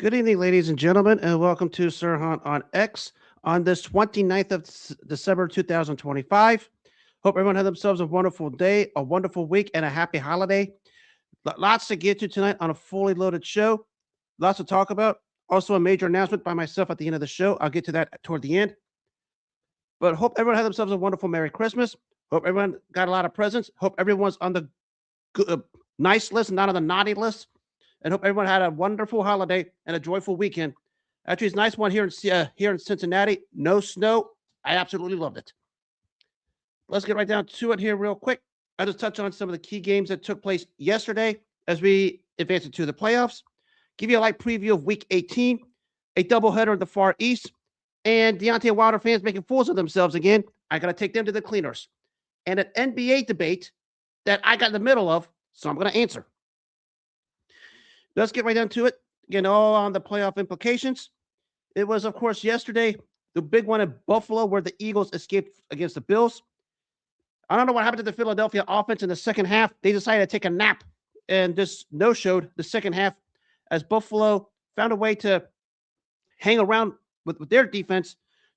Good evening, ladies and gentlemen, and welcome to Sirhan on X on this 29th of December 2025. Hope everyone had themselves a wonderful day, a wonderful week, and a happy holiday. Lots to get to tonight on a fully loaded show. Lots to talk about. Also, a major announcement by myself at the end of the show. I'll get to that toward the end. But hope everyone had themselves a wonderful Merry Christmas. Hope everyone got a lot of presents. Hope everyone's on the nice list, not on the naughty list, and hope everyone had a wonderful holiday and a joyful weekend. Actually, it's a nice one here in Cincinnati. No snow. I absolutely loved it. Let's get right down to it here real quick. I'll just touch on some of the key games that took place yesterday as we advance into the playoffs. Give you a light preview of Week 18, a doubleheader in the Far East, and Deontay Wilder fans making fools of themselves again. I got to take them to the cleaners. And an NBA debate that I got in the middle of, so I'm going to answer. Let's get right down to it. Again, all on the playoff implications. It was, of course, yesterday, the big one in Buffalo where the Eagles escaped against the Bills. I don't know what happened to the Philadelphia offense in the second half. They decided to take a nap and just no-showed the second half as Buffalo found a way to hang around with their defense.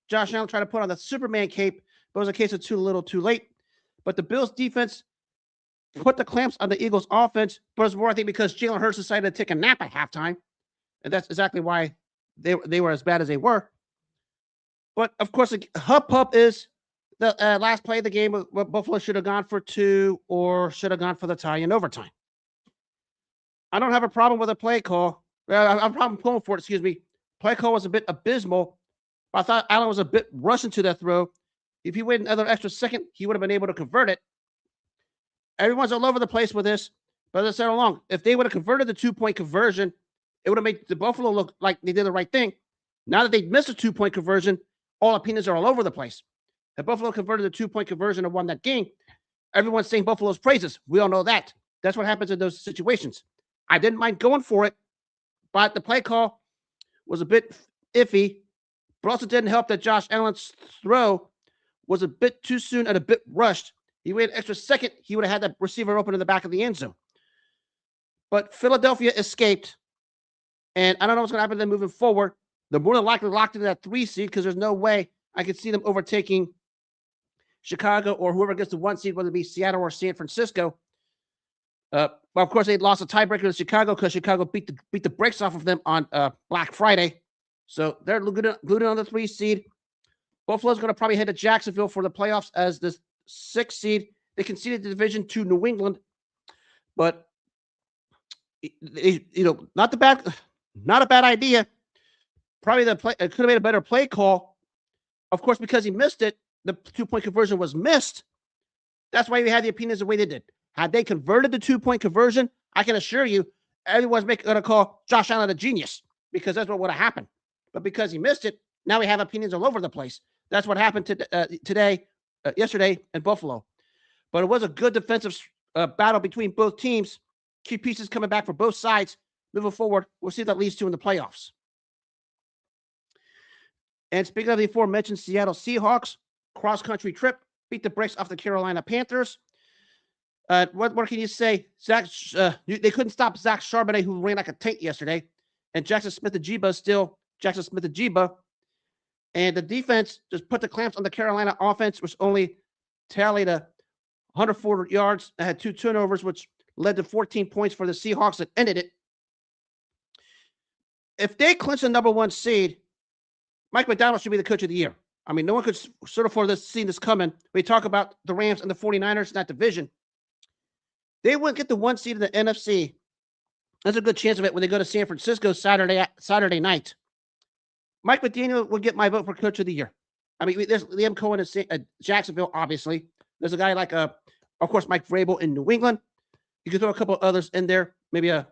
Josh Allen tried to put on the Superman cape, but it was a case of too little, too late. But the Bills' defense put the clamps on the Eagles' offense, but it's more, I think, because Jalen Hurts decided to take a nap at halftime, and that's exactly why they were as bad as they were. But of course, Pup is the last play of the game. What Buffalo should have gone for two or should have gone for the tie in overtime. I don't have a problem with a play call. I have a problem pulling for it. Excuse me. Play call was a bit abysmal. I thought Allen was a bit rushing to that throw. If he waited another extra second, he would have been able to convert it. Everyone's all over the place with this, but as I said all along, if they would have converted the 2-point conversion, it would have made the Buffalo look like they did the right thing. Now that they missed a 2-point conversion, all opinions are all over the place. If Buffalo converted the 2-point conversion and won that game, everyone's saying Buffalo's praises. We all know that. That's what happens in those situations. I didn't mind going for it, but the play call was a bit iffy, but also didn't help that Josh Allen's throw was a bit too soon and a bit rushed. He waited an extra second, he would have had that receiver open in the back of the end zone. But Philadelphia escaped, and I don't know what's going to happen to them moving forward. They're more than likely locked into that 3 seed because there's no way I could see them overtaking Chicago or whoever gets the 1 seed, whether it be Seattle or San Francisco. Well, of course, they lost a tiebreaker to Chicago because Chicago beat the brakes off of them on Black Friday. So they're glued in on the 3 seed. Buffalo's going to probably head to Jacksonville for the playoffs as the 6th seed. They conceded the division to New England, but not a bad idea. Probably it could have made a better play call. Of course, because he missed it, the 2-point conversion was missed. That's why we had the opinions the way they did. Had they converted the 2-point conversion, I can assure you, everyone's going to call Josh Allen a genius because that's what would have happened. But because he missed it, now we have opinions all over the place. That's what happened yesterday in Buffalo. But it was a good defensive battle between both teams. Key pieces coming back for both sides. Moving forward, we'll see what that leads to in the playoffs. And speaking of the aforementioned Seattle Seahawks, cross-country trip, beat the brakes off the Carolina Panthers. What can you say? They couldn't stop Zach Charbonnet, who ran like a tank yesterday. And Jackson Smith-Njigba is still Jackson Smith-Njigba. And the defense just put the clamps on the Carolina offense, which only tallied 104 yards and had 2 turnovers, which led to 14 points for the Seahawks that ended it. If they clinch the number 1 seed, Mike Macdonald should be the coach of the year. I mean, no one could sort of see this coming. We talk about the Rams and the 49ers in that division. They wouldn't get the 1 seed in the NFC. There's a good chance of it when they go to San Francisco Saturday night. Mike McDaniel will get my vote for coach of the year. I mean, there's Liam Cohen in Jacksonville, obviously. There's a guy like, of course, Mike Vrabel in New England. You could throw a couple others in there. Maybe, of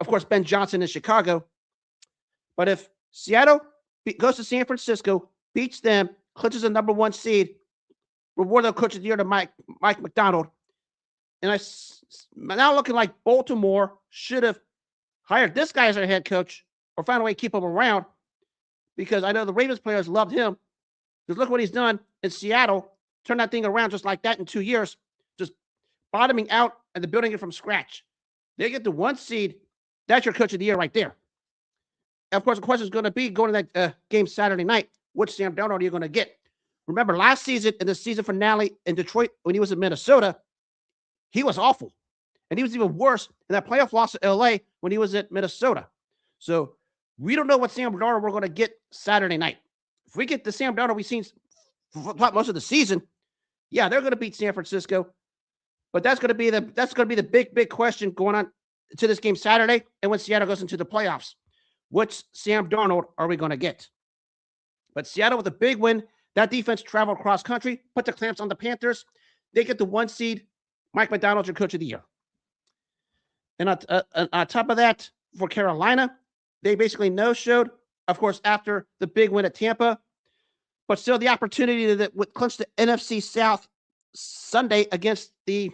course, Ben Johnson in Chicago. But if Seattle goes to San Francisco, beats them, clinches the number 1 seed, reward the coach of the year to Mike Macdonald. And now looking like Baltimore should have hired this guy as their head coach or found a way to keep him around, because I know the Ravens players loved him. Because look what he's done in Seattle. Turned that thing around just like that in 2 years. Just bottoming out and then building it from scratch. They get the 1 seed. That's your coach of the year right there. of course, the question is going to be going to that game Saturday night, which Sam Darnold are you going to get? Remember, last season in the season finale in Detroit when he was in Minnesota, he was awful. And he was even worse in that playoff loss to LA when he was at Minnesota. So we don't know what Sam Darnold we're going to get Saturday night. If we get the Sam Darnold we've seen for most of the season, yeah, they're going to beat San Francisco. But that's going to be the big question going on to this game Saturday and when Seattle goes into the playoffs. Which Sam Darnold are we going to get? But Seattle with a big win. That defense traveled cross country, put the clamps on the Panthers. They get the 1 seed. Mike McDonald's your coach of the year. And on top of that, for Carolina, they basically no-showed, of course, after the big win at Tampa. But still the opportunity to clinch the NFC South Sunday against the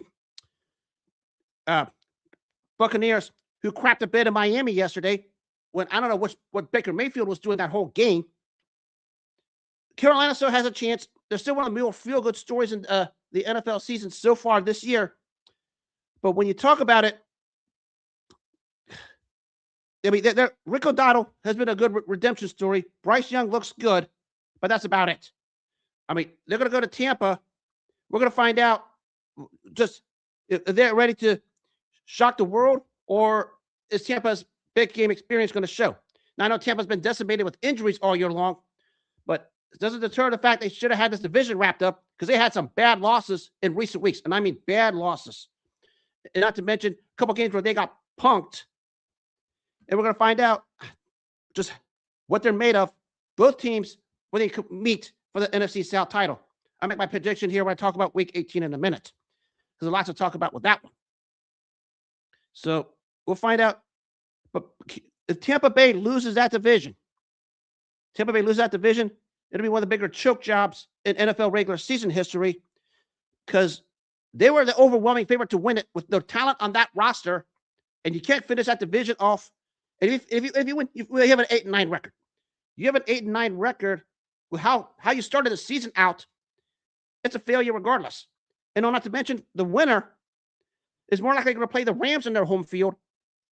Buccaneers, who crapped a bit in Miami yesterday when I don't know what Baker Mayfield was doing that whole game. Carolina still has a chance. They're still one of the more feel-good stories in the NFL season so far this year. But when you talk about it, I mean, Rick O'Donnell has been a good redemption story. Bryce Young looks good, but that's about it. I mean, they're going to go to Tampa. We're going to find out just if they're ready to shock the world, or is Tampa's big game experience going to show? Now, I know Tampa's been decimated with injuries all year long, but it doesn't deter the fact they should have had this division wrapped up because they had some bad losses in recent weeks, and I mean bad losses. And not to mention a couple games where they got punked. And we're going to find out just what they're made of, both teams, when they meet for the NFC South title. I'll make my prediction here when I talk about Week 18 in a minute. There's a lot to talk about with that one. So we'll find out. But if Tampa Bay loses that division, it'll be one of the bigger choke jobs in NFL regular season history because they were the overwhelming favorite to win it with the talent on that roster, and you can't finish that division off. And if you win, you have an 8-9 record. You have an 8-9 record with how you started the season out. It's a failure regardless. And not to mention, the winner is more likely going to play the Rams in their home field.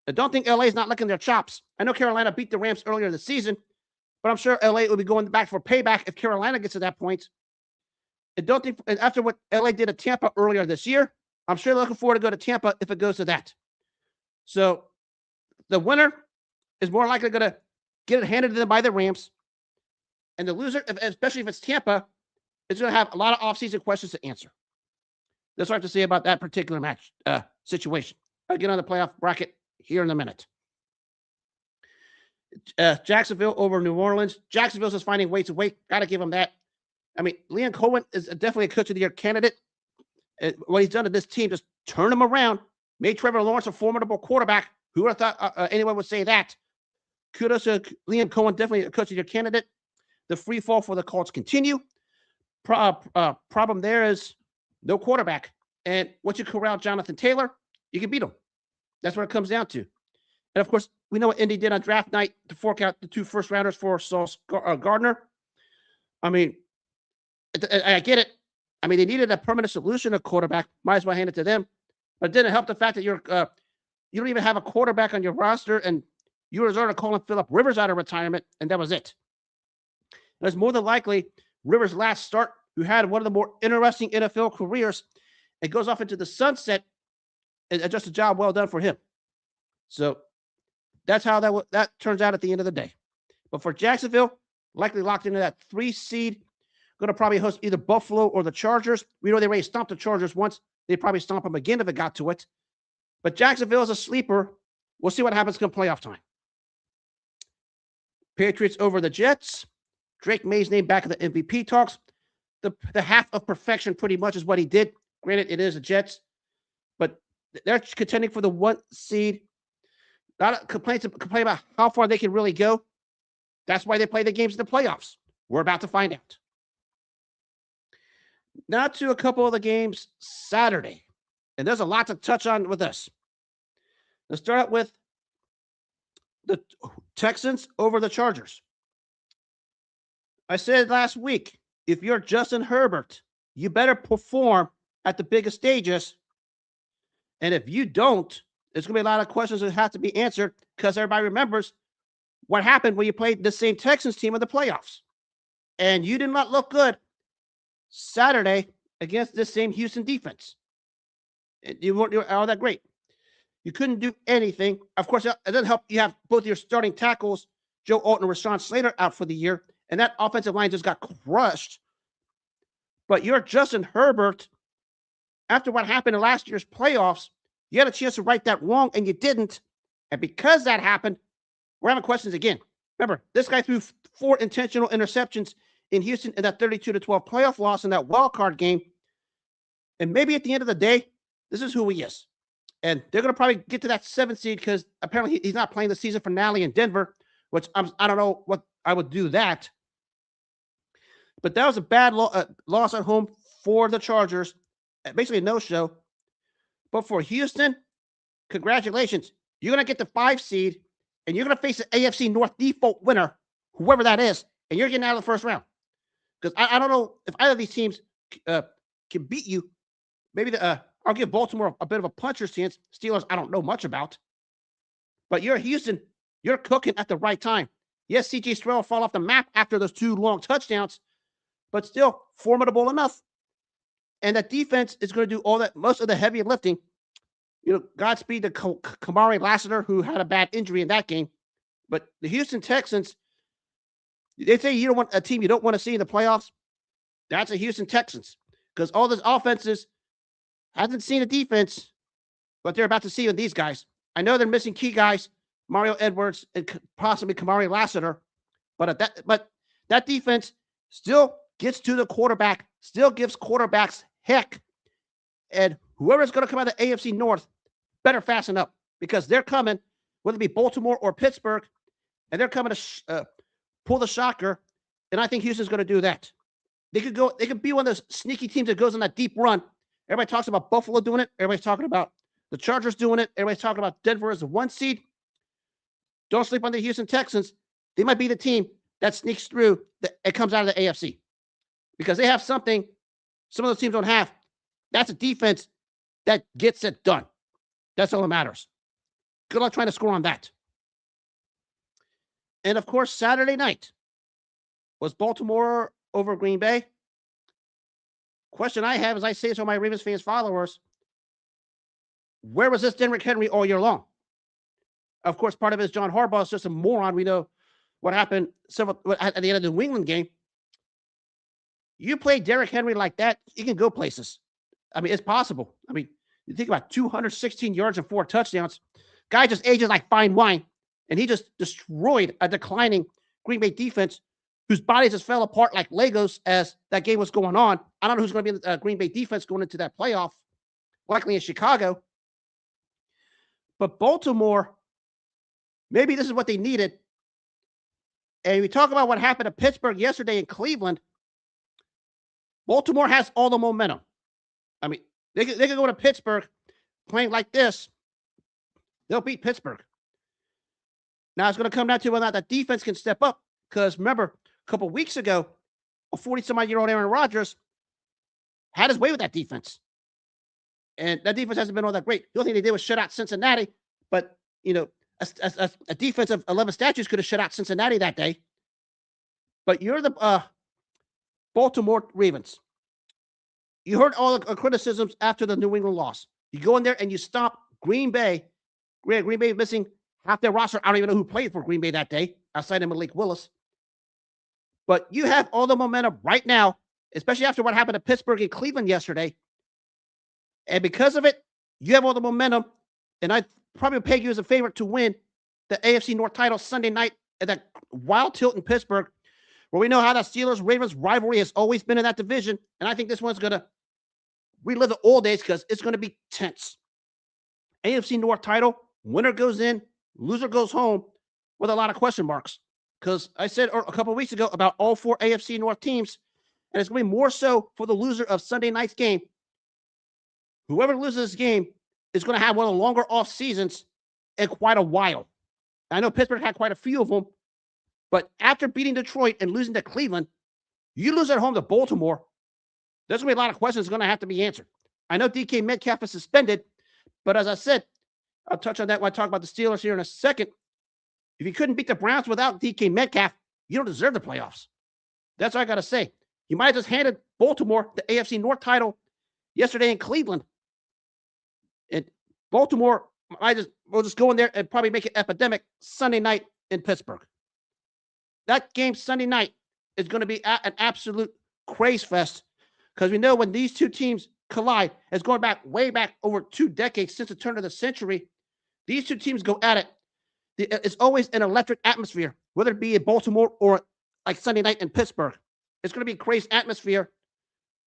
I don't think LA is not licking their chops. I know Carolina beat the Rams earlier in the season, but I'm sure LA will be going back for payback if Carolina gets to that point. I don't think, and after what LA did at Tampa earlier this year, I'm sure they're looking forward to go to Tampa if it goes to that. So the winner is more likely going to get it handed to them by the Rams. And the loser, especially if it's Tampa, is going to have a lot of offseason questions to answer. That's what I have to say about that particular match situation. I'll get on the playoff bracket here in a minute. Jacksonville over New Orleans. Jacksonville's just finding ways to wait. Got to give them that. I mean, Liam Cohen is definitely a coach of the year candidate. What he's done to this team, just turn them around, made Trevor Lawrence a formidable quarterback. Who would have thought anyone would say that? Kudos to Liam Cohen, definitely a coach of the year candidate. The free fall for the Colts continue. Problem there is no quarterback. And once you corral Jonathan Taylor, you can beat him. That's what it comes down to. And, of course, we know what Indy did on draft night to fork out the 2 first-rounders for Sauce Gardner. I mean, I get it. I mean, they needed a permanent solution, a quarterback. Might as well hand it to them. But it didn't help the fact that you don't even have a quarterback on your roster, and you resorted to calling Phillip Rivers out of retirement, and that was it. And it's more than likely Rivers' last start, who had one of the more interesting NFL careers, and goes off into the sunset, and just a job well done for him. So that's how that turns out at the end of the day. But for Jacksonville, likely locked into that 3 seed, going to probably host either Buffalo or the Chargers. We know they already stomped the Chargers once. They'd probably stomp them again if it got to it. But Jacksonville is a sleeper. We'll see what happens come playoff time. Patriots over the Jets. Drake May's name back in the MVP talks. The half of perfection pretty much is what he did. Granted, it is the Jets. But they're contending for the 1 seed. Not complain about how far they can really go. That's why they play the games in the playoffs. We're about to find out. Now to a couple of the games Saturday. And there's a lot to touch on with this. Let's start out with the Texans over the Chargers. I said last week, if you're Justin Herbert, you better perform at the biggest stages. And if you don't, there's going to be a lot of questions that have to be answered because everybody remembers what happened when you played the same Texans team in the playoffs. And you did not look good Saturday against this same Houston defense. You weren't all that great. You couldn't do anything. Of course, it doesn't help. You have both your starting tackles, Joe Alton and Rashawn Slater, out for the year, and that offensive line just got crushed. But you're Justin Herbert. After what happened in last year's playoffs, you had a chance to right that wrong, and you didn't. And because that happened, we're having questions again. Remember, this guy threw 4 intentional interceptions in Houston in that 32-12 playoff loss in that wild card game. And maybe at the end of the day, this is who he is. And they're going to probably get to that 7th seed because apparently he's not playing the season finale in Denver, which I don't know what I would do that. But that was a bad loss at home for the Chargers. Basically a no-show. But for Houston, congratulations. You're going to get the 5 seed, and you're going to face the AFC North default winner, whoever that is, and you're getting out of the first round. Because I don't know if either of these teams can beat you. Maybe I'll give Baltimore a bit of a puncher's chance. Steelers, I don't know much about. But you're Houston. You're cooking at the right time. Yes, C.J. Stroud will fall off the map after those 2 long touchdowns, but still formidable enough. And that defense is going to do most of the heavy lifting. Godspeed to Kamari Lassiter, who had a bad injury in that game. But the Houston Texans, they say you don't want a team you don't want to see in the playoffs. That's the Houston Texans. Because all this offenses hasn't seen a defense, but they're about to see with these guys. I know they're missing key guys, Mario Edwards and possibly Kamari Lassiter, but that defense still gets to the quarterback, still gives quarterbacks heck. And whoever's going to come out of the AFC North better fasten up because they're coming, whether it be Baltimore or Pittsburgh, and they're coming to pull the shocker. And I think Houston's going to do that. They could be one of those sneaky teams that goes on that deep run. Everybody talks about Buffalo doing it. Everybody's talking about the Chargers doing it. Everybody's talking about Denver as the 1 seed. Don't sleep on the Houston Texans. They might be the team that sneaks through. It comes out of the AFC because they have something some of those teams don't have. That's a defense that gets it done. That's all that matters. Good luck trying to score on that. And of course, Saturday night was Baltimore over Green Bay. Question I have, as I say to my Ravens fans followers, where was this Derrick Henry all year long? Of course, part of it is John Harbaugh is just a moron. We know what happened at the end of the New England game. You play Derrick Henry like that, you can go places. I mean, it's possible. I mean, you think about 216 yards and 4 touchdowns. Guy just ages like fine wine, and he just destroyed a declining Green Bay defense whose bodies just fell apart like Legos as that game was going on. I don't know who's going to be in the Green Bay defense going into that playoff, likely in Chicago. But Baltimore, maybe this is what they needed. And we talk about what happened to Pittsburgh yesterday in Cleveland. Baltimore has all the momentum. I mean, they could go to Pittsburgh playing like this. They'll beat Pittsburgh. Now it's going to come down to whether or not that defense can step up. Because remember, a couple of weeks ago, a 40-some-odd-year-old Aaron Rodgers had his way with that defense. And that defense hasn't been all that great. The only thing they did was shut out Cincinnati. But, a defense of 11 statues could have shut out Cincinnati that day. But you're the Baltimore Ravens. You heard all the criticisms after the New England loss. You go in there and you stop Green Bay. Green Bay missing half their roster. I don't even know who played for Green Bay that day, outside of Malik Willis. But you have all the momentum right now, especially after what happened to Pittsburgh and Cleveland yesterday. And because of it, you have all the momentum. And I probably would peg you as a favorite to win the AFC North title Sunday night at that wild tilt in Pittsburgh, where we know how that Steelers-Ravens rivalry has always been in that division. And I think this one's going to relive the old days because it's going to be tense. AFC North title, winner goes in, loser goes home with a lot of question marks. Because I said a couple of weeks ago about all 4 AFC North teams, and it's going to be more so for the loser of Sunday night's game. Whoever loses this game is going to have one of the longer off seasons in quite a while. I know Pittsburgh had quite a few of them, but after beating Detroit and losing to Cleveland, you lose at home to Baltimore, there's going to be a lot of questions going to have to be answered. I know DK Metcalf is suspended, but as I said, I'll touch on that when I talk about the Steelers here in a second. If you couldn't beat the Browns without DK Metcalf, you don't deserve the playoffs. That's all I got to say. You might have just handed Baltimore the AFC North title yesterday in Cleveland. And Baltimore will just go in there and probably make it epidemic Sunday night in Pittsburgh. That game Sunday night is going to be an absolute craze fest because we know when these two teams collide, it's going back way back over 2 decades since the turn of the century. These two teams go at it. It's always an electric atmosphere, whether it be in Baltimore or like Sunday night in Pittsburgh. It's going to be a crazy atmosphere.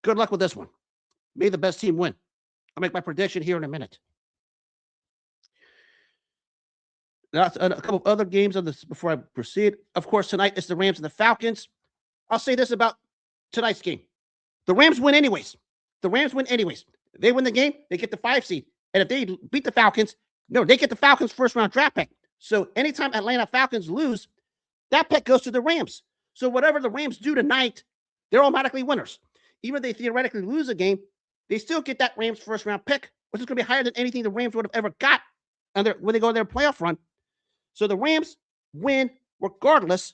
Good luck with this one. May the best team win. I'll make my prediction here in a minute. That's a couple of other games on this before I proceed. Of course, tonight it's the Rams and the Falcons. I'll say this about tonight's game. The Rams win anyways. The Rams win anyways. They win the game, they get the 5 seed. And if they beat the Falcons, they get the Falcons' first-round draft pick. So anytime Atlanta Falcons lose, that pick goes to the Rams. So whatever the Rams do tonight, they're automatically winners. Even if they theoretically lose a game, they still get that Rams first-round pick, which is going to be higher than anything the Rams would have ever got when they go on their playoff run. So the Rams win regardless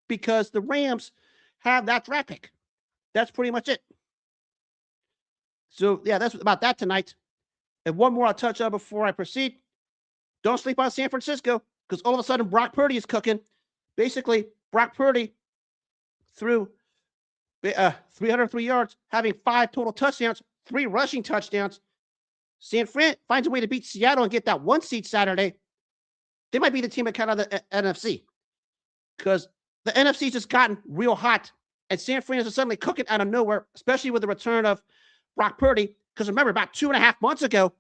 because the Rams have that draft pick. That's pretty much it. So, yeah, that's about that tonight. And one more I'll touch on before I proceed. Don't sleep on San Francisco because all of a sudden Brock Purdy is cooking. Basically, Brock Purdy threw 303 yards, having 5 total touchdowns, 3 rushing touchdowns. San Fran finds a way to beat Seattle and get that 1 seed Saturday. They might be the team that cut out of the NFC because the NFC's just gotten real hot, and San Fran is suddenly cooking out of nowhere, especially with the return of Brock Purdy. Because remember, about 2.5 months ago,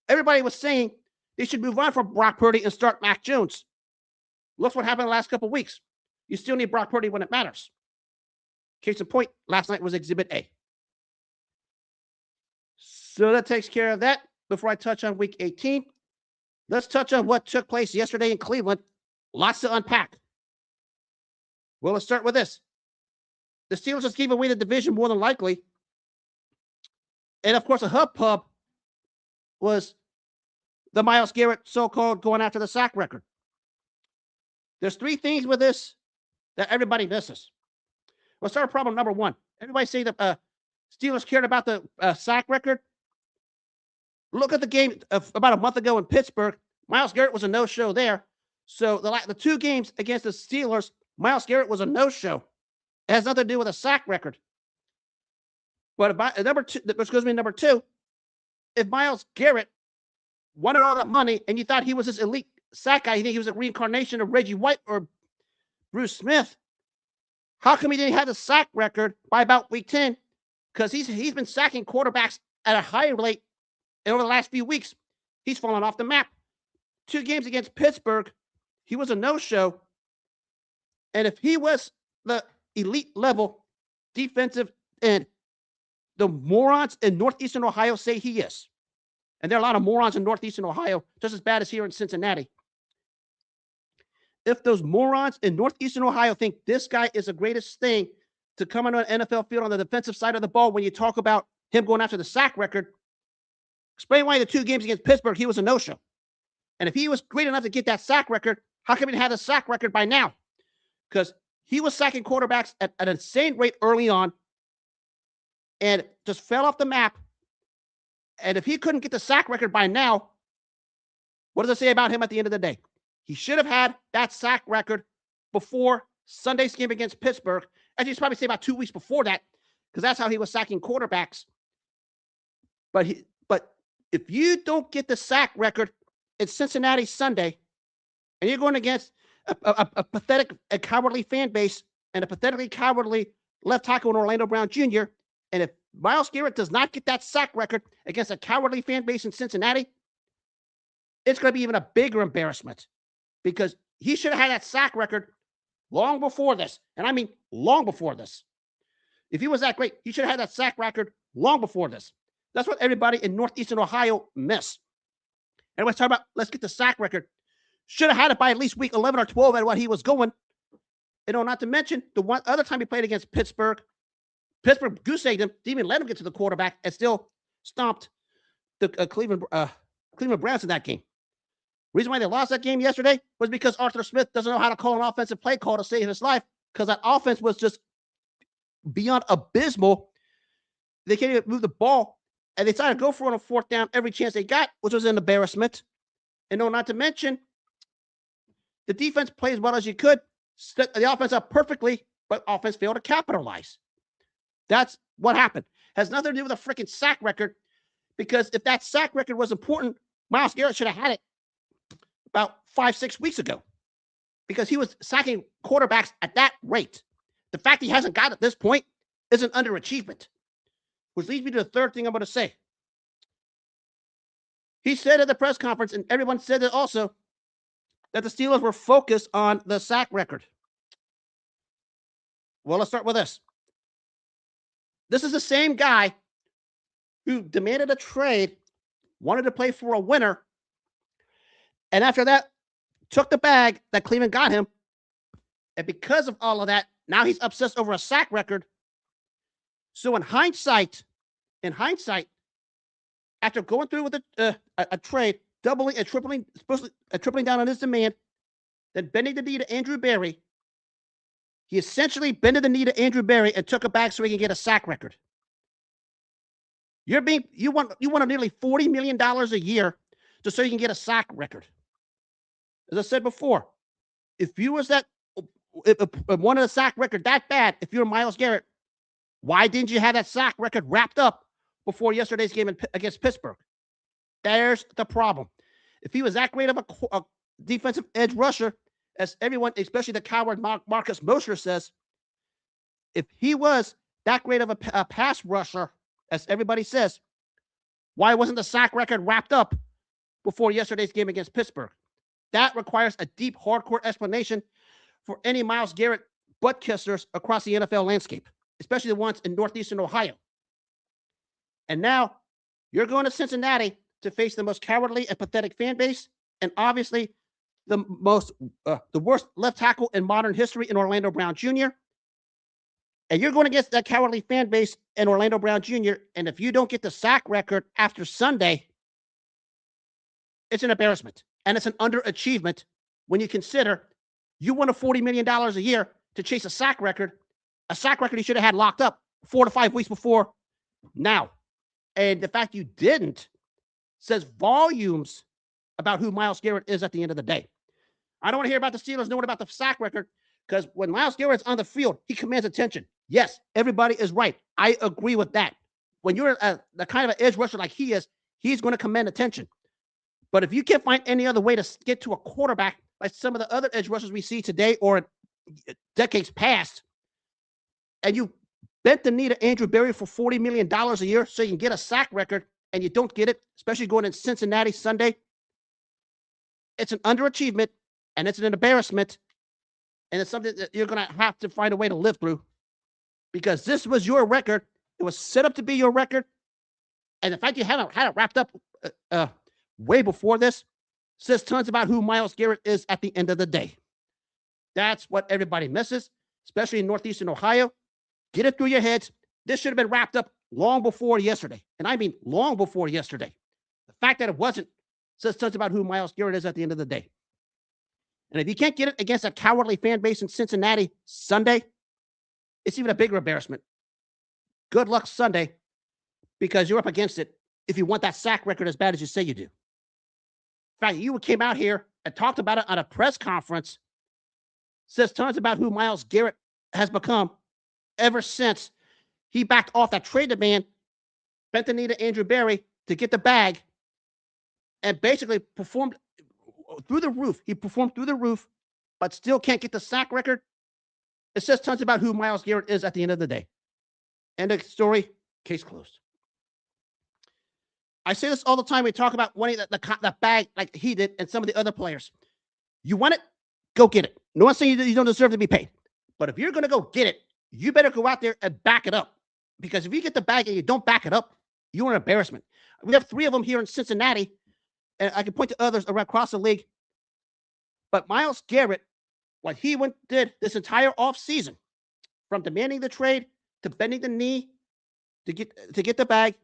everybody was saying they should move on from Brock Purdy and start Mac Jones. Look what happened the last couple of weeks. You still need Brock Purdy when it matters. Case in point, last night was Exhibit A. So that takes care of that. Before I touch on Week 18, let's touch on what took place yesterday in Cleveland. Lots to unpack. Well, let's start with this. The Steelers just gave away the division more than likely. And, of course, a hub pub was the Myles Garrett so-called going after the sack record. There's 3 things with this that everybody misses. Let's start with problem number 1. Everybody say the Steelers cared about the sack record. Look at the game of about a month ago in Pittsburgh. Myles Garrett was a no-show there. So the 2 games against the Steelers, Myles Garrett was a no-show. It has nothing to do with a sack record. But about number 2, number 2, if Myles Garrett wanted all that money and you thought he was this elite sack guy, you think he was a reincarnation of Reggie White or Bruce Smith, how come he didn't have the sack record by about week 10? Because he's been sacking quarterbacks at a higher rate, and over the last few weeks, he's fallen off the map. 2 games against Pittsburgh, he was a no-show. And if he was the elite level defensive end, the morons in Northeastern Ohio say he is. And there are a lot of morons in Northeastern Ohio, just as bad as here in Cincinnati. If those morons in Northeastern Ohio think this guy is the greatest thing to come on an NFL field on the defensive side of the ball when you talk about him going after the sack record, explain why the 2 games against Pittsburgh, he was a no-show. And if he was great enough to get that sack record, how come he didn't have the sack record by now? Because he was sacking quarterbacks at an insane rate early on and just fell off the map. And if he couldn't get the sack record by now, what does it say about him at the end of the day? He should have had that sack record before Sunday's game against Pittsburgh. As he's probably say about 2 weeks before that, because that's how he was sacking quarterbacks. But if you don't get the sack record in Cincinnati Sunday, and you're going against a pathetic and cowardly fan base and a pathetically cowardly left tackle in Orlando Brown Jr., and if Myles Garrett does not get that sack record against a cowardly fan base in Cincinnati, it's going to be even a bigger embarrassment because he should have had that sack record long before this. And I mean long before this. If he was that great, he should have had that sack record long before this. That's what everybody in Northeastern Ohio missed. And let's get the sack record. Should have had it by at least week 11 or 12 at what he was going. Not to mention the one other time he played against Pittsburgh goose-egged him, didn't even let him get to the quarterback, and still stomped the Cleveland Browns in that game. Reason why they lost that game yesterday was because Arthur Smith doesn't know how to call an offensive play call to save his life, because that offense was just beyond abysmal. They can't even move the ball, and they tried to go for it on a fourth down every chance they got, which was an embarrassment. And no, not to mention, the defense played as well as you could, set the offense up perfectly, but offense failed to capitalize. That's what happened. Has nothing to do with a freaking sack record, because if that sack record was important, Myles Garrett should have had it about 5-6 weeks ago, because he was sacking quarterbacks at that rate. The fact he hasn't got it at this point is an underachievement, which leads me to the third thing I'm going to say. He said at the press conference, and everyone said it also, that the Steelers were focused on the sack record. Well, let's start with this. This is the same guy who demanded a trade, wanted to play for a winner, and after that, took the bag that Cleveland got him. And because of all of that, now he's obsessed over a sack record. So in hindsight, after going through with a trade, doubling and tripling down on his demand, then bending the knee to Andrew Berry, he essentially bended the knee to Andrew Berry and took it back so he can get a sack record. You want nearly $40 million a year just so you can get a sack record. As I said before, if you wanted a sack record that bad, if you're Myles Garrett, why didn't you have that sack record wrapped up before yesterday's game against Pittsburgh? There's the problem. If he was that great of a defensive edge rusher, as everyone, especially the coward Marcus Mosher says, if he was that great of a pass rusher, as everybody says, why wasn't the sack record wrapped up before yesterday's game against Pittsburgh? That requires a deep, hardcore explanation for any Myles Garrett butt kissers across the NFL landscape, especially the ones in northeastern Ohio. And now you're going to Cincinnati to face the most cowardly and pathetic fan base, and obviously the worst left tackle in modern history in Orlando Brown Jr. And you're going against that cowardly fan base in Orlando Brown Jr., and if you don't get the sack record after Sunday, it's an embarrassment. And it's an underachievement when you consider you won $40 million a year to chase a sack record you should have had locked up 4 to 5 weeks before now. And the fact you didn't says volumes about who Myles Garrett is at the end of the day. I don't want to hear about the Steelers knowing about the sack record, because when Myles Garrett's on the field, he commands attention. Yes, everybody is right. I agree with that. When you're the kind of an edge rusher like he is, he's going to command attention. But if you can't find any other way to get to a quarterback like some of the other edge rushers we see today or in decades past, and you bent the knee to Andrew Berry for $40 million a year so you can get a sack record, and you don't get it, especially going in Cincinnati Sunday, it's an underachievement, and it's an embarrassment, and it's something that you're going to have to find a way to live through, because this was your record. It was set up to be your record, and the fact you haven't had it wrapped up way before this says tons about who Myles Garrett is at the end of the day. That's what everybody misses, especially in northeastern Ohio. Get it through your heads. This should have been wrapped up long before yesterday, and I mean long before yesterday. The fact that it wasn't says tons about who Myles Garrett is at the end of the day. And if you can't get it against a cowardly fan base in Cincinnati Sunday, it's even a bigger embarrassment. Good luck Sunday, because you're up against it if you want that sack record as bad as you say you do. In fact, you came out here and talked about it on a press conference, says tons about who Myles Garrett has become ever since he backed off that trade demand, bent the knee to Andrew Berry to get the bag, and basically performed through the roof. He performed through the roof, but still can't get the sack record. It says tons about who Myles Garrett is at the end of the day. End of story, case closed. I say this all the time. We talk about winning the bag like he did and some of the other players. You want it, go get it. No one's saying you don't deserve to be paid. But if you're going to go get it, you better go out there and back it up. Because if you get the bag and you don't back it up, you're an embarrassment. We have 3 of them here in Cincinnati, and I can point to others across the league. But Myles Garrett, what he did this entire offseason, from demanding the trade to bending the knee to get the bag,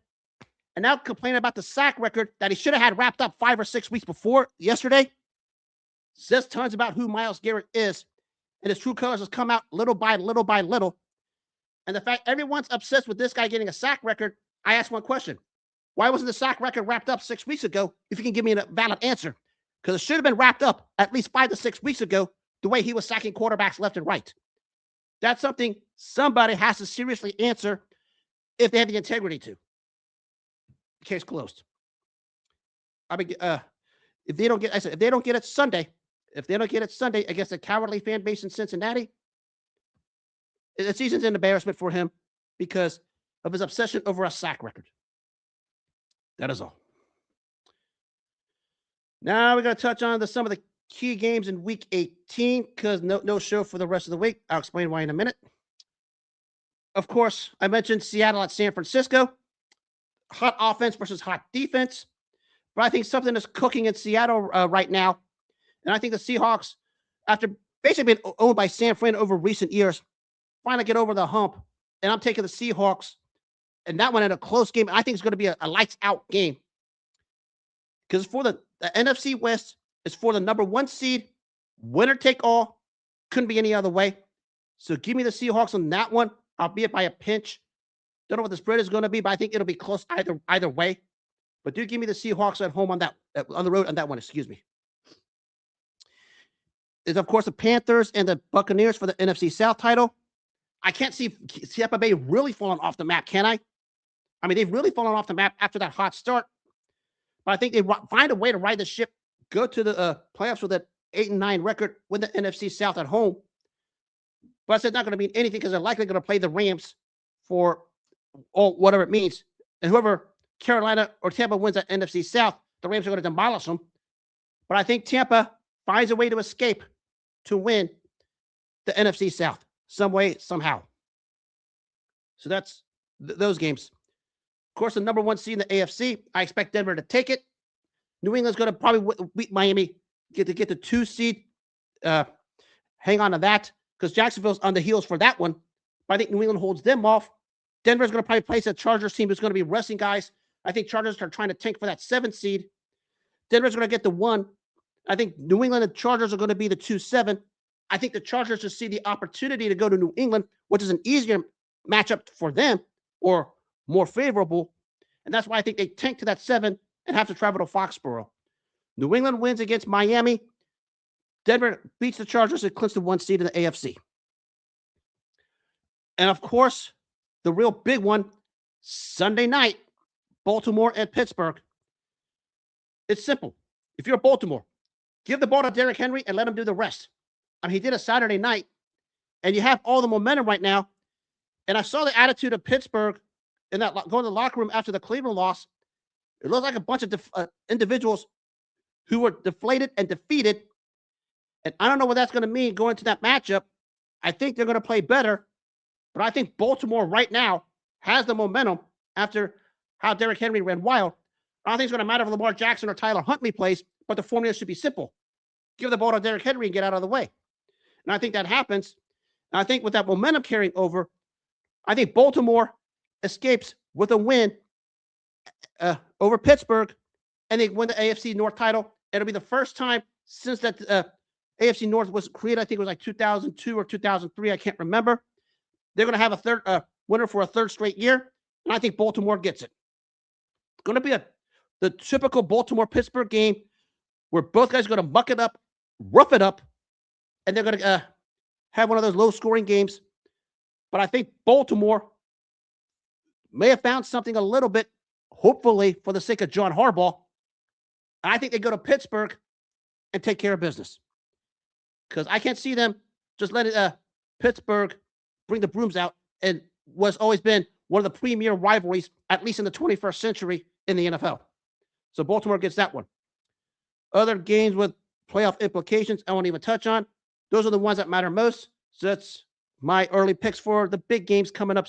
and now complaining about the sack record that he should have had wrapped up 5 or 6 weeks before yesterday, says tons about who Myles Garrett is, and his true colors has come out little by little by little. And the fact everyone's obsessed with this guy getting a sack record, I ask one question. Why wasn't the sack record wrapped up 6 weeks ago? If you can give me a valid answer. Because it should have been wrapped up at least 5 to 6 weeks ago, the way he was sacking quarterbacks left and right. That's something somebody has to seriously answer if they have the integrity to. Case closed. I mean, if they don't get it Sunday, against a cowardly fan base in Cincinnati, the season's an embarrassment for him because of his obsession over a sack record. That is all. Now we're going to touch on some of the key games in Week 18 because no show for the rest of the week. I'll explain why in a minute. Of course, I mentioned Seattle at San Francisco. Hot offense versus hot defense. But I think something is cooking in Seattle right now. And I think the Seahawks, after basically being owned by San Fran over recent years, finally get over the hump. And I'm taking the Seahawks. And that one in a close game. I think it's going to be a lights-out game. Because for the NFC West, is for the number 1 seed. Winner take all. Couldn't be any other way. So give me the Seahawks on that one, albeit by a pinch. Don't know what the spread is going to be, but I think it'll be close either way. But do give me the Seahawks at home on the road on that one, excuse me. Is, of course, the Panthers and the Buccaneers for the NFC South title. I can't see Tampa Bay really falling off the map, can I? I mean, they've really fallen off the map after that hot start. But I think they find a way to ride the ship, go to the playoffs with an 8-9 record, win the NFC South at home. But I said not going to mean anything because they're likely going to play the Rams for whatever it means. And whoever Carolina or Tampa wins that NFC South, the Rams are going to demolish them. But I think Tampa finds a way to escape to win the NFC South some way, somehow. So that's those games. Of course, the number 1 seed in the AFC, I expect Denver to take it. New England's going to probably beat Miami, get the 2 seed. Hang on to that because Jacksonville's on the heels for that one. But I think New England holds them off. Denver's going to probably place a Chargers team who's going to be resting guys. I think Chargers are trying to tank for that 7th seed. Denver's going to get the 1. I think New England and Chargers are going to be the 2-7. I think the Chargers just see the opportunity to go to New England, which is an easier matchup for them or more favorable. And that's why I think they tank to that 7 and have to travel to Foxborough. New England wins against Miami. Denver beats the Chargers and clinches the 1 seed in the AFC. And of course, the real big one, Sunday night, Baltimore and Pittsburgh. It's simple. If you're Baltimore, give the ball to Derrick Henry and let him do the rest. I mean, he did a Saturday night, and you have all the momentum right now. And I saw the attitude of Pittsburgh in that going to the locker room after the Cleveland loss. It looked like a bunch of individuals who were deflated and defeated. And I don't know what that's going to mean going to that matchup. I think they're going to play better. But I think Baltimore right now has the momentum after how Derrick Henry ran wild. I don't think it's going to matter if Lamar Jackson or Tyler Huntley plays, but the formula should be simple. Give the ball to Derrick Henry and get out of the way. And I think that happens. And I think with that momentum carrying over, I think Baltimore escapes with a win over Pittsburgh, and they win the AFC North title. It'll be the first time since that AFC North was created. I think it was like 2002 or 2003. I can't remember. They're going to have a third winner for a 3rd straight year, and I think Baltimore gets it. It's going to be the typical Baltimore-Pittsburgh game where both guys are going to muck it up, rough it up, and they're going to have one of those low-scoring games. But I think Baltimore may have found something a little bit, hopefully, for the sake of John Harbaugh. I think they go to Pittsburgh and take care of business. Because I can't see them just letting Pittsburgh bring the brooms out and what's always been one of the premier rivalries, at least in the 21st century in the NFL. So Baltimore gets that one. Other games with playoff implications I won't even touch on. Those are the ones that matter most. So that's my early picks for the big games coming up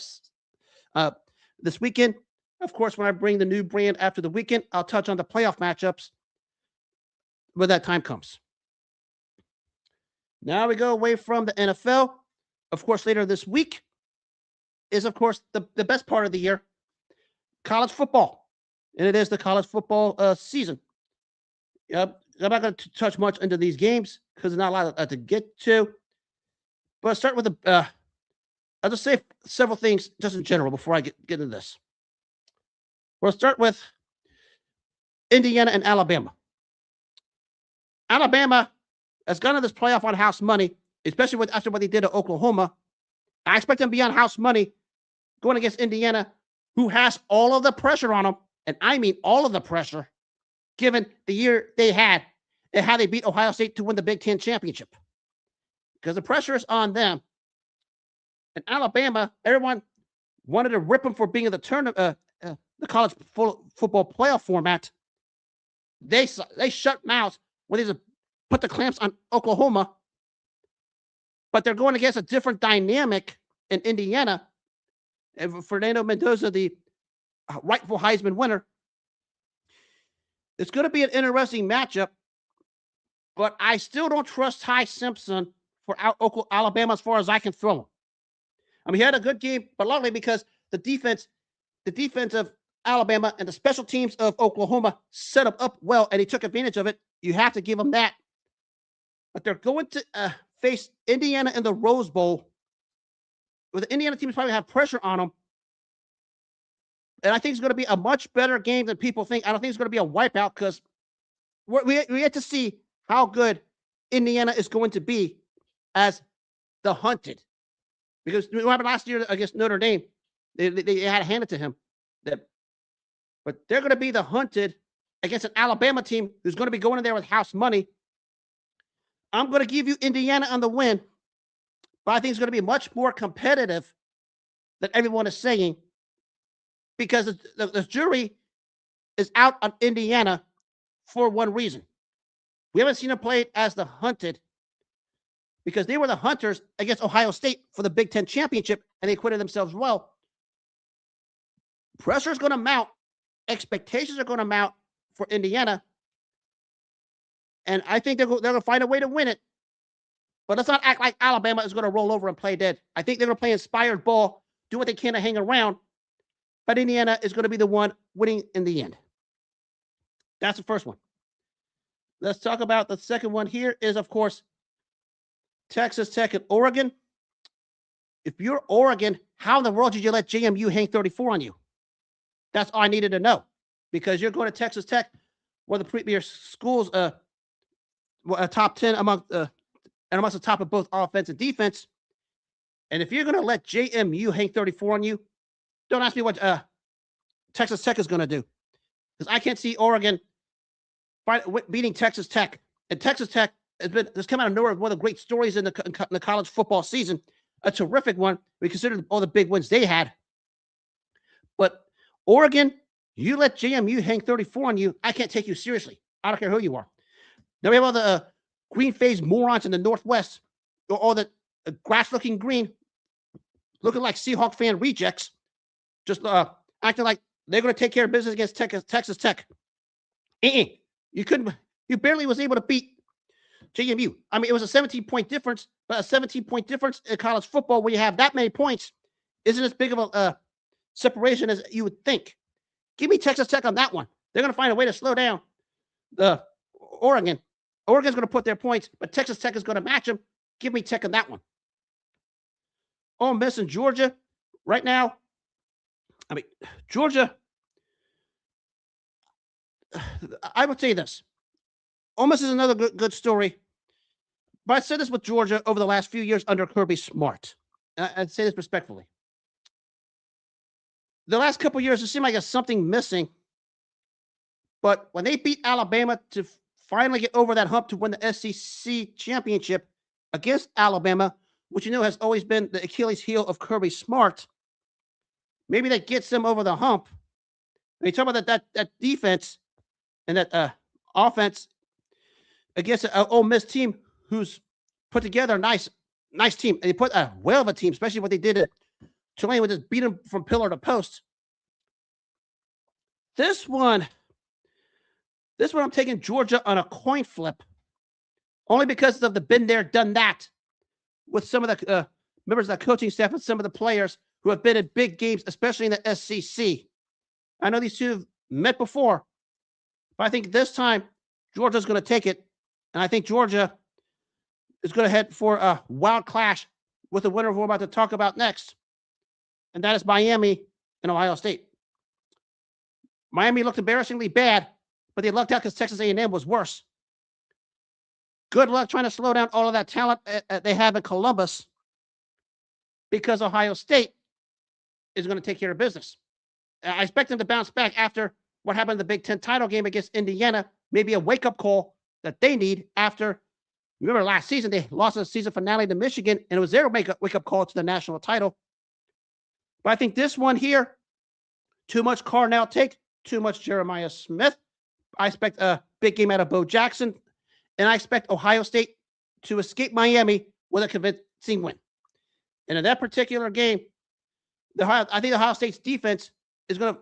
this weekend. Of course, when I bring the new brand after the weekend, I'll touch on the playoff matchups when that time comes. Now we go away from the NFL. Of course, later this week is, of course, the best part of the year, college football. And it is the college football season. I'm not going to touch much into these games because there's not a lot to get to. But I'll start with I'll just say several things just in general before I get into this. We'll start with Indiana and Alabama. Alabama has gone to this playoff on house money, especially after what they did to Oklahoma. I expect them to be on house money going against Indiana, who has all of the pressure on them, and I mean all of the pressure, given the year they had and how they beat Ohio State to win the Big Ten championship. Because the pressure is on them. And Alabama, everyone wanted to rip them for being in the the college football playoff format. They shut mouths when they just put the clamps on Oklahoma. But they're going against a different dynamic in Indiana. And Fernando Mendoza, the rightful Heisman winner. It's going to be an interesting matchup, but I still don't trust Ty Simpson for Alabama as far as I can throw him. I mean, he had a good game, but luckily because the defense of Alabama and the special teams of Oklahoma set him up well, and he took advantage of it. You have to give him that. But they're going to face Indiana in the Rose Bowl, where the Indiana teams probably have pressure on them. And I think it's going to be a much better game than people think. I don't think it's going to be a wipeout because we get to see how good Indiana is going to be as the hunted. Because what happened last year against Notre Dame, they had to hand it to him. But they're going to be the hunted against an Alabama team who's going to be going in there with house money. I'm going to give you Indiana on the win, but I think it's going to be much more competitive than everyone is saying, because the jury is out on Indiana for one reason. We haven't seen them play as the hunted because they were the hunters against Ohio State for the Big Ten championship, and they acquitted themselves well. Pressure is going to mount. Expectations are going to mount for Indiana. And I think they're going to find a way to win it. But let's not act like Alabama is going to roll over and play dead. I think they're going to play inspired ball, do what they can to hang around. But Indiana is going to be the one winning in the end. That's the first one. Let's talk about the second one here is, of course, Texas Tech and Oregon. If you're Oregon, how in the world did you let JMU hang 34 on you? That's all I needed to know. Because you're going to Texas Tech, one of the premier schools, top 10 amongst the top of both offense and defense. And if you're going to let JMU hang 34 on you, don't ask me what Texas Tech is going to do. Because I can't see Oregon beating Texas Tech. And Texas Tech has come out of nowhere, one of the great stories in the college football season. A terrific one. We consider all the big wins they had. But Oregon, you let JMU hang 34 on you, I can't take you seriously. I don't care who you are. Then we have all the green-faced morons in the Northwest, or all the grass-looking green, looking like Seahawk fan rejects, just acting like they're going to take care of business against Texas Tech. You barely was able to beat JMU. I mean, it was a 17-point difference, but a 17-point difference in college football when you have that many points isn't as big of a separation as you would think. Give me Texas Tech on that one. They're going to find a way to slow down the Oregon. Oregon's going to put their points, but Texas Tech is going to match them. Give me Tech on that one. Ole Miss and Georgia. Right now, I mean, Georgia, I would say this. Ole Miss is another good story. But I said this with Georgia over the last few years under Kirby Smart. I'd say this respectfully. The last couple of years, it seemed like there's something missing. But when they beat Alabama to finally get over that hump to win the SEC championship against Alabama, which has always been the Achilles heel of Kirby Smart, maybe that gets them over the hump. When you talk about that defense and that offense against an Ole Miss team who's put together a nice team. And they put a whale of a team, especially what they did at Tulane, with just beat them from pillar to post. This one, I'm taking Georgia on a coin flip, only because of the been there, done that with some of the members of the coaching staff and some of the players who have been in big games, especially in the SEC. I know these two have met before, but I think this time Georgia's going to take it. And I think Georgia is going to head for a wild clash with the winner we're about to talk about next. And that is Miami and Ohio State. Miami looked embarrassingly bad, but they lucked out because Texas A&M was worse. Good luck trying to slow down all of that talent they have in Columbus, because Ohio State is going to take care of business. I expect them to bounce back after what happened in the Big Ten title game against Indiana. Maybe a wake-up call that they need after, remember last season, they lost the season finale to Michigan, and it was their wake-up call to the national title. But I think this one here, too much Carnell take, too much Jeremiah Smith. I expect a big game out of Bo Jackson, and I expect Ohio State to escape Miami with a convincing win. And in that particular game, I think Ohio State's defense is going to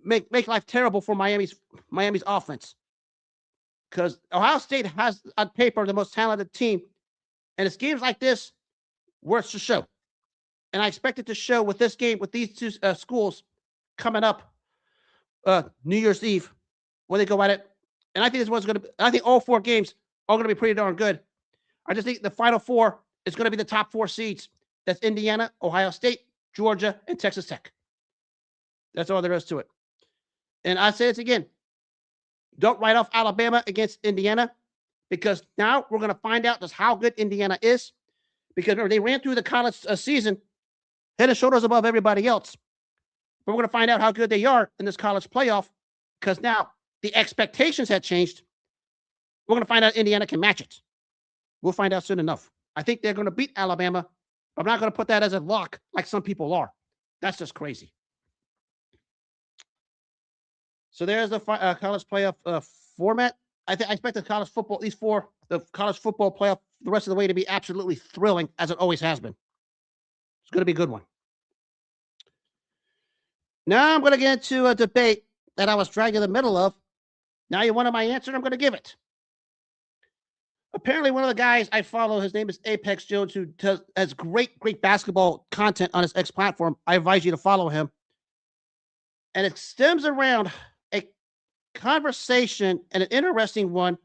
make life terrible for Miami's offense, because Ohio State has on paper the most talented team, and it's games like this where it's to show. And I expect it to show with this game, with these two schools coming up New Year's Eve when they go at it. And I think this one's going to. I think all four games are going to be pretty darn good. I just think the Final Four is going to be the top four seeds. That's Indiana, Ohio State, Georgia, and Texas Tech. That's all there is to it. And I say this again. Don't write off Alabama against Indiana, because now we're going to find out just how good Indiana is. Because remember, they ran through the college season head and shoulders above everybody else. But we're going to find out how good they are in this college playoff, because now the expectations had changed. We're going to find out Indiana can match it. We'll find out soon enough. I think they're going to beat Alabama. I'm not going to put that as a lock like some people are. That's just crazy. So there's the college playoff format. I expect the college football, the college football playoff, the rest of the way to be absolutely thrilling, as it always has been. It's going to be a good one. Now I'm going to get into a debate that I was dragged in the middle of. Now you wanted my answer, and I'm going to give it. Apparently, one of the guys I follow, his name is Apex Jones, who has great basketball content on his X platform. I advise you to follow him. And it stems around a conversation, and an interesting one.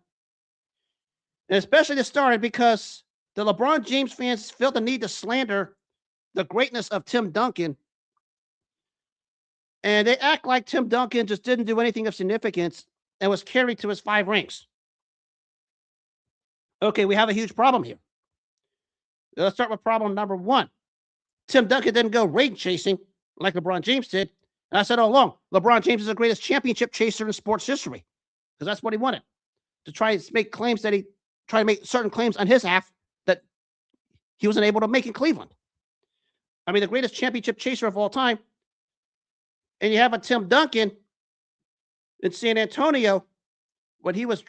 And especially this started because the LeBron James fans felt the need to slander the greatness of Tim Duncan. And they act like Tim Duncan just didn't do anything of significance and was carried to his 5 rings. Okay, we have a huge problem here. Let's start with problem number 1. Tim Duncan didn't go ring chasing like LeBron James did. And I said all along, LeBron James is the greatest championship chaser in sports history, because that's what he wanted, to try and make claims that he tried to make certain claims on his half that he wasn't able to make in Cleveland. I mean, the greatest championship chaser of all time. And you have a Tim Duncan in San Antonio when he was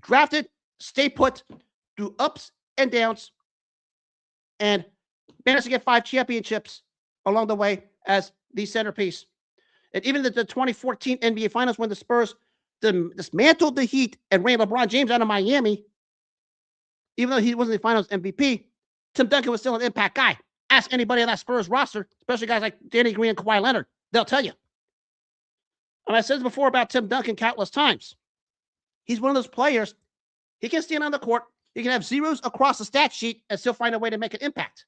drafted, stay put, through ups and downs, and managed to get 5 championships along the way as the centerpiece. And even the 2014 NBA Finals, when the Spurs dismantled the Heat and ran LeBron James out of Miami, even though he wasn't the Finals MVP, Tim Duncan was still an impact guy. Ask anybody on that Spurs roster, especially guys like Danny Green and Kawhi Leonard. They'll tell you. And I said this before about Tim Duncan countless times. He's one of those players, he can stand on the court, he can have zeros across the stat sheet and still find a way to make an impact.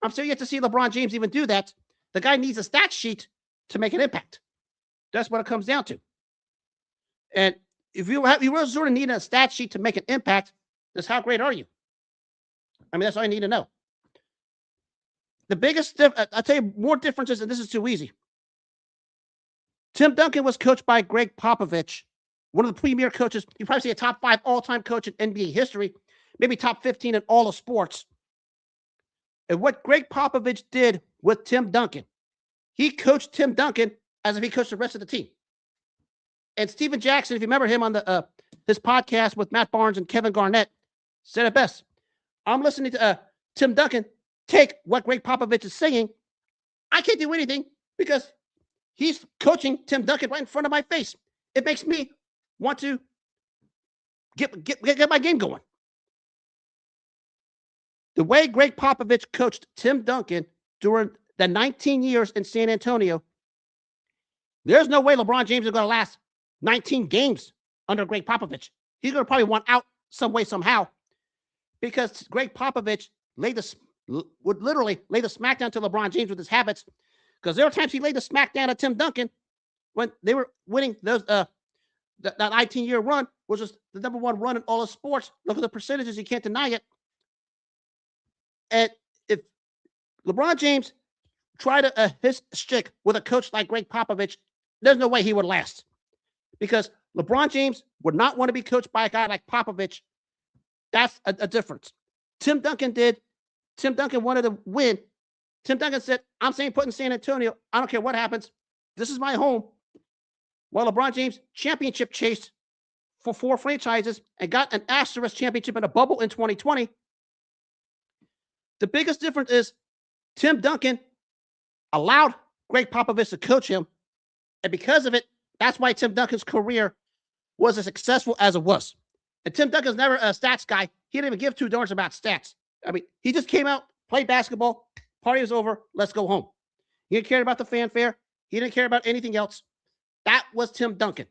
I'm still yet to see LeBron James even do that. The guy needs a stat sheet to make an impact. That's what it comes down to. And if you really sort of need a stat sheet to make an impact, just how great are you? I mean, that's all you need to know. The biggest, I'll tell you more differences, and this is too easy. Tim Duncan was coached by Greg Popovich, one of the premier coaches. You probably see a top 5 all-time coach in NBA history, maybe top 15 in all of sports. And what Greg Popovich did with Tim Duncan, he coached Tim Duncan as if he coached the rest of the team. And Steven Jackson, if you remember him on his podcast with Matt Barnes and Kevin Garnett, said it best. I'm listening to Tim Duncan take what Greg Popovich is saying. I can't do anything because he's coaching Tim Duncan right in front of my face. It makes me want to get my game going. The way Greg Popovich coached Tim Duncan during the 19 years in San Antonio, there's no way LeBron James is going to last 19 games under Greg Popovich. he's going to probably want out some way, somehow, because Greg Popovich would literally lay the smackdown to LeBron James with his habits, because there were times he laid the smackdown at Tim Duncan when they were winning those that 19-year run, was just the number one run in all of sports. Look at the percentages. You can't deny it. And if LeBron James tried his stick with a coach like Greg Popovich, there's no way he would last, because LeBron James would not want to be coached by a guy like Popovich. That's a difference. Tim Duncan did. Tim Duncan wanted to win. Tim Duncan said, I'm staying put in San Antonio. I don't care what happens. This is my home. While LeBron James championship chased for 4 franchises and got an asterisk championship in a bubble in 2020. The biggest difference is Tim Duncan allowed Greg Popovich to coach him. And because of it, that's why Tim Duncan's career was as successful as it was. And Tim Duncan's never a stats guy. He didn't even give 2 darns about stats. I mean, he just came out, played basketball, party was over, let's go home. He didn't care about the fanfare. He didn't care about anything else. That was Tim Duncan.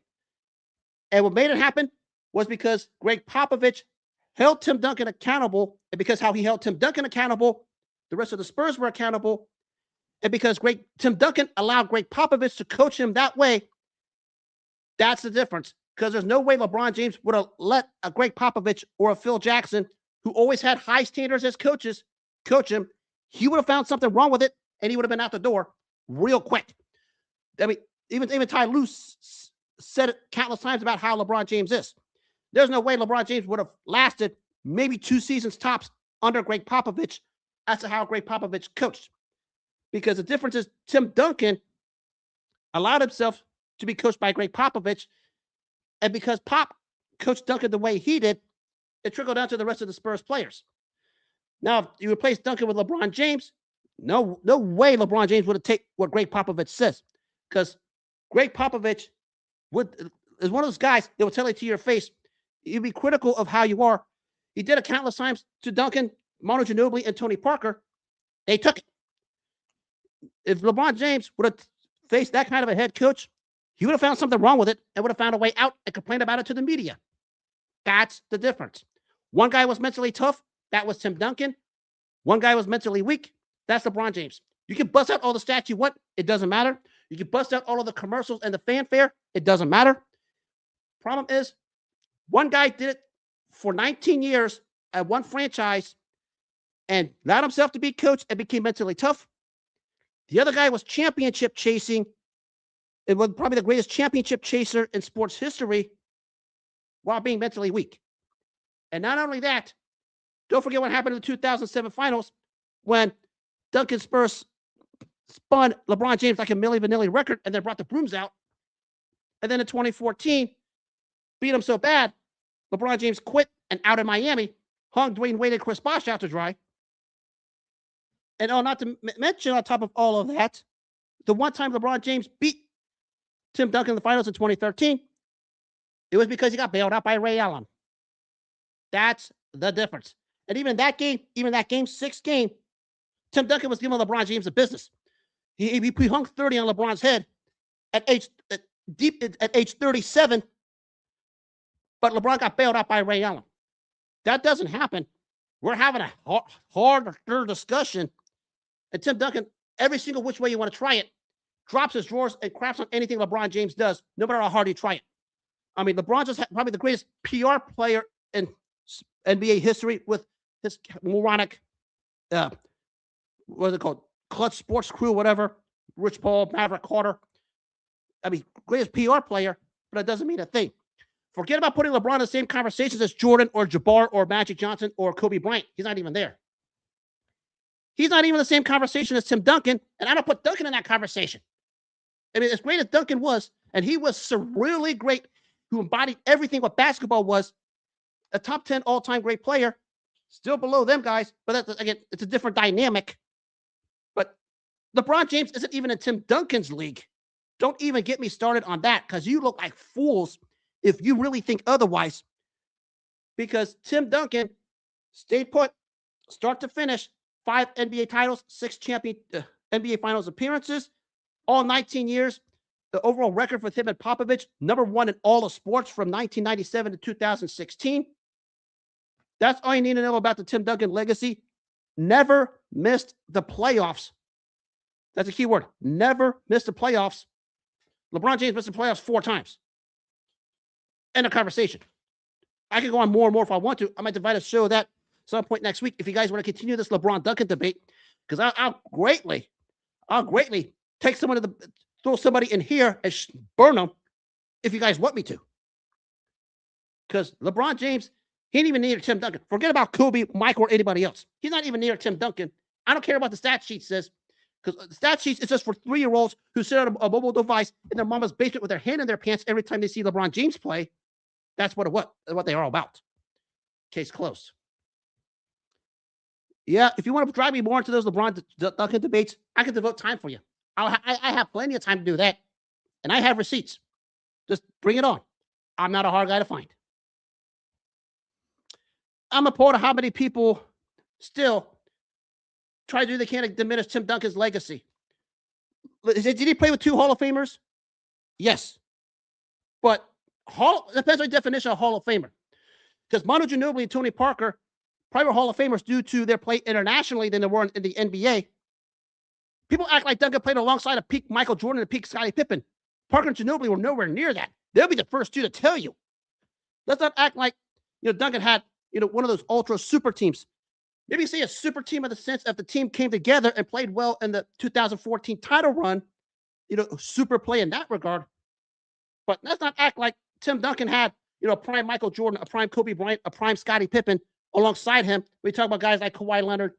And what made it happen was because Greg Popovich held Tim Duncan accountable, and because how he held Tim Duncan accountable, the rest of the Spurs were accountable, and because Tim Duncan allowed Greg Popovich to coach him that way. That's the difference, because there's no way LeBron James would have let a Greg Popovich or a Phil Jackson, who always had high standards as coaches, coach him. He would have found something wrong with it, and he would have been out the door real quick. I mean, even Ty Lue said it countless times about how LeBron James is. There's no way LeBron James would have lasted maybe 2 seasons tops under Greg Popovich as to how Greg Popovich coached. Because the difference is Tim Duncan allowed himself to be coached by Greg Popovich, and because Pop coached Duncan the way he did, it trickled down to the rest of the Spurs players. Now, if you replace Duncan with LeBron James, no way LeBron James would have taken what Greg Popovich says, because Greg Popovich is one of those guys that will tell you to your face, you'd be critical of how you are. He did it countless times to Duncan, Manu Ginobili, and Tony Parker. They took it. If LeBron James would have faced that kind of a head coach, he would have found something wrong with it and would have found a way out and complained about it to the media. That's the difference. One guy was mentally tough. That was Tim Duncan. One guy was mentally weak. That's LeBron James. You can bust out all the stats you want. It doesn't matter. You can bust out all of the commercials and the fanfare. It doesn't matter. Problem is, one guy did it for 19 years at one franchise and allowed himself to be coached and became mentally tough. The other guy was championship chasing. It was probably the greatest championship chaser in sports history while being mentally weak. And not only that, don't forget what happened in the 2007 finals when Duncan Spurs spun LeBron James like a Milli Vanilli record and then brought the brooms out. And then in 2014, beat him so bad, LeBron James quit and out in Miami, hung Dwayne Wade and Chris Bosh out to dry. And not to mention, on top of all of that, the one time LeBron James beat Tim Duncan in the finals in 2013, it was because he got bailed out by Ray Allen. That's the difference. And even that game 6 game, Tim Duncan was giving LeBron James a business. He hung 30 on LeBron's head at age 37, but LeBron got bailed out by Ray Allen. That doesn't happen. We're having a harder discussion, and Tim Duncan, every single which way you want to try it, drops his drawers and craps on anything LeBron James does, no matter how hard you try it. I mean, LeBron just probably the greatest PR player in NBA history with his moronic, what is it called? Clutch Sports Crew, whatever. Rich Paul, Maverick Carter. I mean, greatest PR player, but that doesn't mean a thing. Forget about putting LeBron in the same conversations as Jordan or Jabbar or Magic Johnson or Kobe Bryant. He's not even there. He's not even the same conversation as Tim Duncan, and I don't put Duncan in that conversation. I mean, as great as Duncan was, and he was surreally great, who embodied everything what basketball was, a top 10 all-time great player, still below them guys, but that's, again, it's a different dynamic. But LeBron James isn't even in Tim Duncan's league. Don't even get me started on that, because you look like fools if you really think otherwise. Because Tim Duncan stayed put, start to finish, 5 NBA titles, 6 NBA Finals appearances, all 19 years. the overall record for him and Popovich, #1 in all of sports from 1997 to 2016. That's all you need to know about the Tim Duncan legacy. Never missed the playoffs. That's a key word. Never missed the playoffs. LeBron James missed the playoffs 4 times. End of conversation. I could go on more and more if I want to. I might divide a show of that some point next week if you guys want to continue this LeBron Duncan debate, because I'll greatly take throw somebody in here and burn them if you guys want me to. Because LeBron James, he ain't even near Tim Duncan. Forget about Kobe, Michael, or anybody else. He's not even near Tim Duncan. I don't care about the stat sheet says, because the stat sheet is just for 3-year-olds who sit on a mobile device in their mama's basement with their hand in their pants every time they see LeBron James play. That's what they are about. Case closed. Yeah, if you want to drive me more into those LeBron Duncan debates, I can devote time for you. I have plenty of time to do that, and I have receipts. Just bring it on. I'm not a hard guy to find. I'm appalled at how many people still try to do they can to diminish Tim Duncan's legacy. Did he play with 2 Hall of Famers? Yes. But depends on the definition of Hall of Famer. Because Manu Ginobili and Tony Parker, private Hall of Famers due to their play internationally than they were in the NBA. People act like Duncan played alongside a peak Michael Jordan and a peak Scottie Pippen. Parker and Ginobili were nowhere near that. They'll be the first 2 to tell you. Let's not act like Duncan had one of those ultra super teams. Maybe say a super team in the sense of the team came together and played well in the 2014 title run. Super play in that regard. But let's not act like Tim Duncan had a prime Michael Jordan, a prime Kobe Bryant, a prime Scottie Pippen alongside him. We talk about guys like Kawhi Leonard,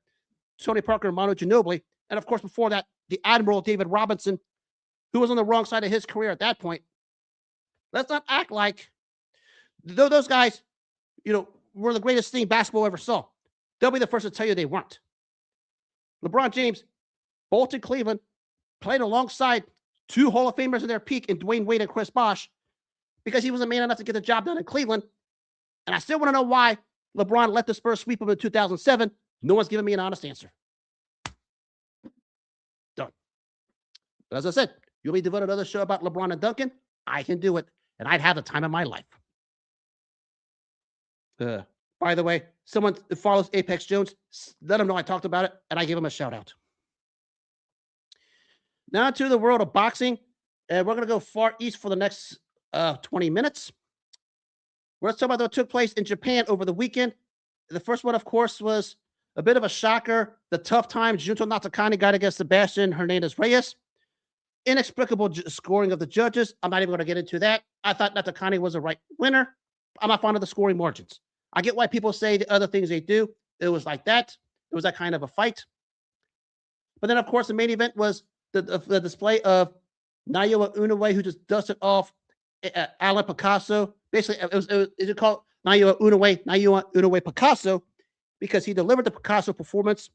Tony Parker, and Manu Ginobili. And of course, before that, the Admiral David Robinson, who was on the wrong side of his career at that point. Let's not act like those guys, were the greatest thing basketball ever saw. They'll be the first to tell you they weren't. LeBron James, Bolton, Cleveland, played alongside 2 Hall of Famers in their peak in Dwayne Wade and Chris Bosh because he was a man enough to get the job done in Cleveland. And I still want to know why LeBron let the Spurs sweep him in 2007. No one's given me an honest answer. Done. But as I said, you'll be devoted another show about LeBron and Duncan. I can do it, and I'd have the time of my life. By the way, someone that follows Apex Jones, let him know I talked about it, and I gave him a shout out. Now to the world of boxing, and we're going to go far east for the next 20 minutes. Let's talk about what took place in Japan over the weekend. The first one, of course, was a bit of a shocker. The tough time Junto Nakatani got against Sebastian Hernandez-Reyes. Inexplicable scoring of the judges. I'm not even going to get into that. I thought Nakatani was a right winner. I'm not fond of the scoring margins. I get why people say the other things they do. It was like that. It was that kind of a fight. But then, of course, the main event was the display of Naoya Inoue, who just dusted off Alan Picasso. Basically, it was called Naoya Inoue Picasso because he delivered the Picasso performance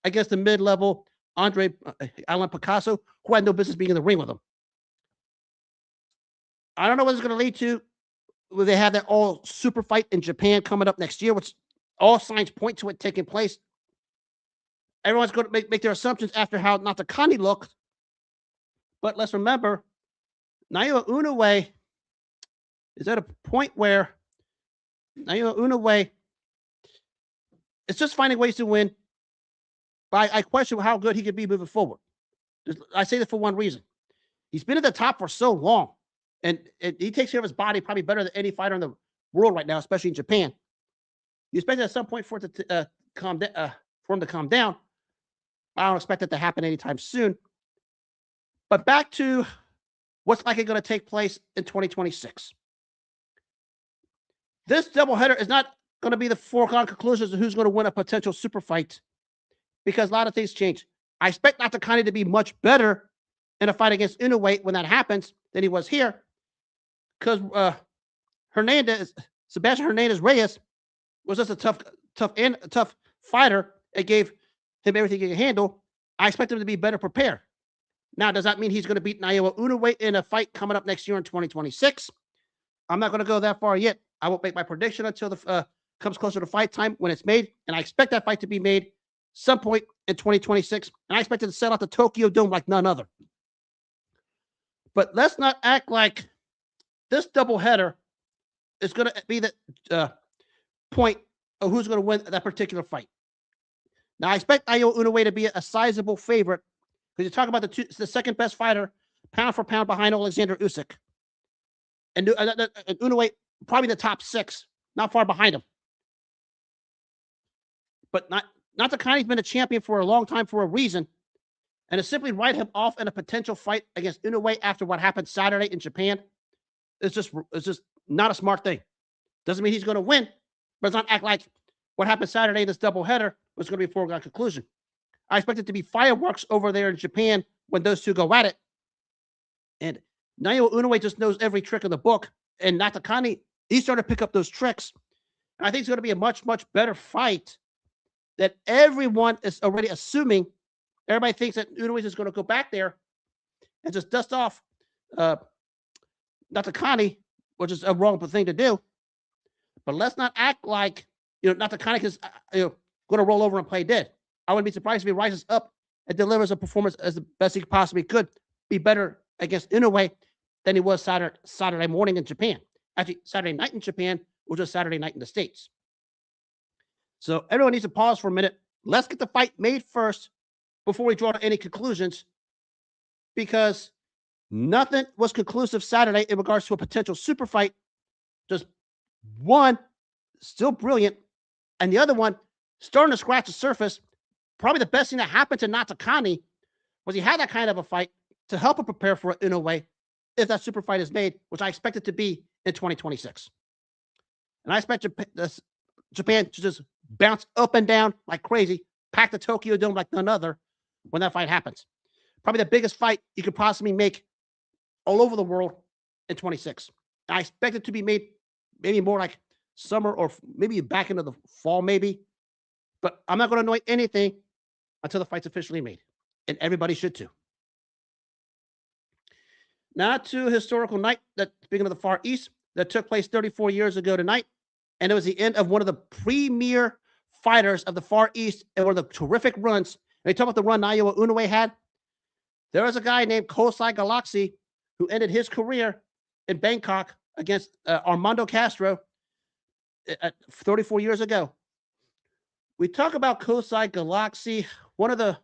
against the mid-level Alan Picasso, who had no business being in the ring with him. I don't know what it's going to lead to. They have that all super fight in Japan coming up next year, which all signs point to it taking place. Everyone's going to make their assumptions after how Nakatani looked. But let's remember, Naoya Inoue is at a point where Naoya Inoue is just finding ways to win. But I question how good he could be moving forward. I say that for one reason. He's been at the top for so long. And he takes care of his body probably better than any fighter in the world right now, especially in Japan. You expect at some point for it to calm down. I don't expect it to happen anytime soon. But back to what's likely going to take place in 2026. This doubleheader is not going to be the foregone conclusions of who's going to win a potential super fight because a lot of things change. I expect Nakatani to be much better in a fight against Inoue when that happens than he was here. Because Sebastian Hernandez-Reyes was just a tough fighter. It gave him everything he could handle. I expect him to be better prepared. Now, does that mean he's going to beat Naoya Inoue in a fight coming up next year in 2026? I'm not going to go that far yet. I won't make my prediction until the comes closer to fight time when it's made. And I expect that fight to be made some point in 2026. And I expect it to sell out the Tokyo Dome like none other. But let's not act like this doubleheader is going to be the point of who's going to win that particular fight. Now, I expect Inoue to be a sizable favorite because you talk about the second best fighter, pound for pound, behind Alexander Usyk. And Inoue, probably the top 6, not far behind him. But Nakatani's been a champion for a long time for a reason. And to simply write him off in a potential fight against Inoue after what happened Saturday in Japan, it's just not a smart thing. Doesn't mean he's going to win, but let's not act like what happened Saturday in this doubleheader was going to be a foregone conclusion. I expect it to be fireworks over there in Japan when those two go at it. And Naoya Inoue just knows every trick in the book. And Nakatani, he's starting to pick up those tricks. And I think it's going to be a much, much better fight that everyone is already assuming. Everybody thinks that Inoue is just going to go back there and just dust off Nakatani, which is a wrong thing to do. But let's not act like Nakatani is going to roll over and play dead. I wouldn't be surprised if he rises up and delivers a performance as the best he possibly could, be better against Inoue than he was Saturday morning in Japan. Actually, Saturday night in Japan was just Saturday night in the States. So everyone needs to pause for a minute. Let's get the fight made first before we draw any conclusions, because nothing was conclusive Saturday in regards to a potential super fight. Just one still brilliant, and the other one starting to scratch the surface. Probably the best thing that happened to Nakatani was he had that kind of a fight to help him prepare for it in a way if that super fight is made, which I expect it to be in 2026. And I expect Japan to just bounce up and down like crazy, pack the Tokyo Dome like none other when that fight happens. Probably the biggest fight you could possibly make all over the world in 26. I expect it to be made maybe more like summer or maybe back into the fall, maybe. But I'm not going to anoint anything until the fight's officially made. And everybody should too. Now to a historical night that, speaking of the Far East, that took place 34 years ago tonight. And it was the end of one of the premier fighters of the Far East and one of the terrific runs. And you talk about the run Naoya Inoue had. There was a guy named Khaosai Galaxy who ended his career in Bangkok against Armando Castro 34 years ago. We talk about Khaosai Galaxy, one of the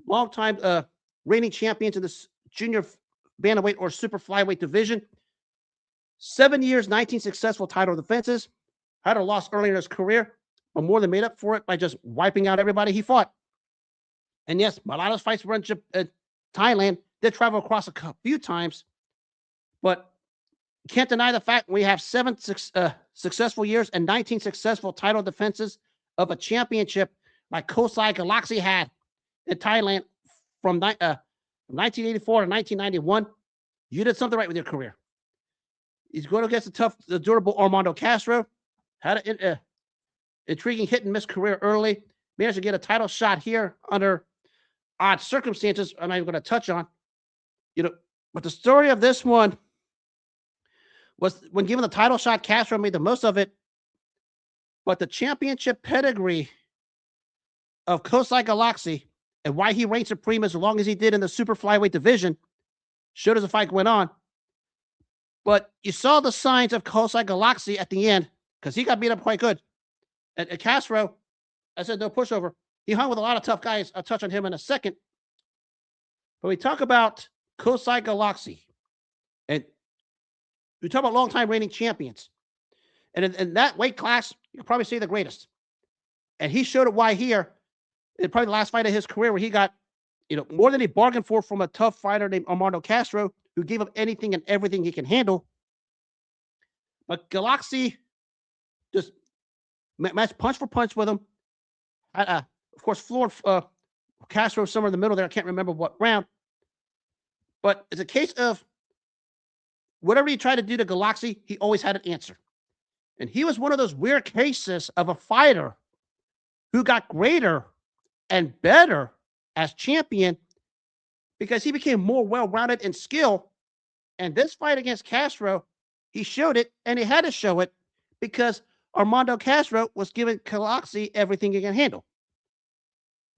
longtime reigning champions in this junior bantamweight or super flyweight division. 7 years, 19 successful title defenses. Had a loss earlier in his career, but more than made up for it by just wiping out everybody he fought. And yes, a lot of fights were in Thailand. Did travel across a few times, but can't deny the fact we have 7 successful years and 19 successful title defenses of a championship like Khaosai Galaxy had in Thailand from 1984 to 1991. You did something right with your career. He's going against the durable Armando Castro. Had an intriguing hit and miss career early. Managed to get a title shot here under odd circumstances. I'm not even going to touch on. But the story of this one was when given the title shot, Castro made the most of it. But the championship pedigree of Khaosai Galaxy and why he reigned supreme as long as he did in the super flyweight division showed as the fight went on. But you saw the signs of Khaosai Galaxy at the end because he got beat up quite good. And Castro, I said no pushover. He hung with a lot of tough guys. I'll touch on him in a second. But we talk about Khaosai Galaxy. And we talk about longtime reigning champions. And in that weight class, you can probably say the greatest. And he showed it why here. In probably the last fight of his career where he got, more than he bargained for from a tough fighter named Armando Castro, who gave up anything and everything he can handle. But Galaxy just matched punch for punch with him. Of course, floored Castro somewhere in the middle there. I can't remember what round. But it's a case of whatever he tried to do to Galaxy, he always had an answer. And he was one of those weird cases of a fighter who got greater and better as champion because he became more well-rounded in skill. And this fight against Castro, he showed it, and he had to show it because Armando Castro was giving Galaxy everything he can handle.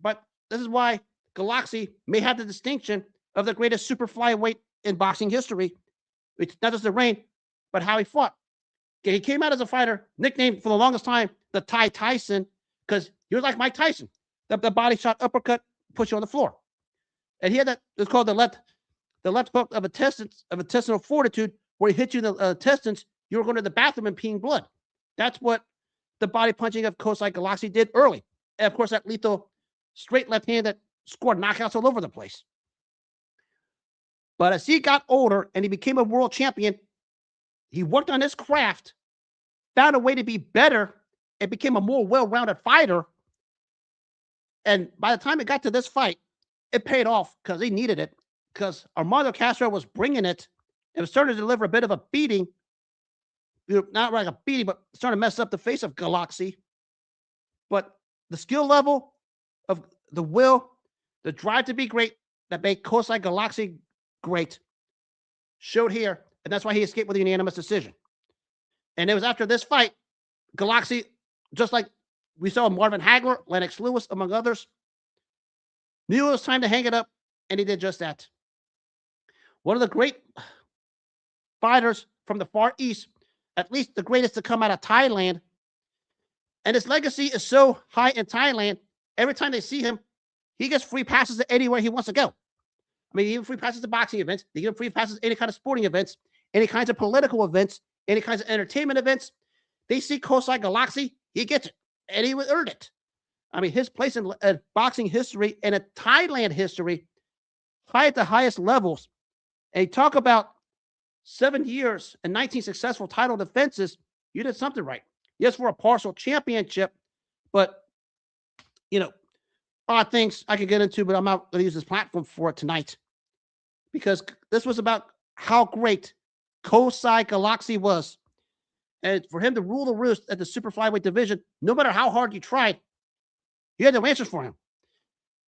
But this is why Galaxy may have the distinction of the greatest super flyweight in boxing history. It's not just the reign, but how he fought. Okay, he came out as a fighter, nicknamed for the longest time the Tyson, because he was like Mike Tyson. The body shot uppercut, push you on the floor. And he had that, it's called the left hook of intestinal fortitude, where he hit you in the intestines, you were going to the bathroom and peeing blood. That's what the body punching of Khaosai Galaxy did early. And of course, that lethal straight left hand that scored knockouts all over the place. But as he got older and he became a world champion, he worked on his craft, found a way to be better, and became a more well-rounded fighter. And by the time it got to this fight, it paid off because he needed it, because Armando Castro was bringing it and was starting to deliver a bit of a beating. Not like a beating, but starting to mess up the face of Galaxy. But the skill level of the will, the drive to be great that made Khaosai Galaxy great showed here, and that's why he escaped with a unanimous decision. And it was after this fight, Galaxy, just like we saw Marvin Hagler, Lennox Lewis, among others, knew it was time to hang it up, and he did just that. One of the great fighters from the Far East, at least the greatest to come out of Thailand, and his legacy is so high in Thailand, every time they see him, he gets free passes to anywhere he wants to go. I mean, even free passes to boxing events, they give him free passes to any kind of sporting events, any kinds of political events, any kinds of entertainment events. They see Khaosai Galaxy, he gets it, and he earned it. I mean, his place in boxing history and in Thailand history, high at the highest levels. And you talk about 7 years and 19 successful title defenses, you did something right. Yes, for a partial championship, but, odd things I could get into, but I'm not going to use this platform for it tonight, because this was about how great Khaosai Galaxy was. And for him to rule the roost at the super flyweight division, no matter how hard you tried, you had no answers for him.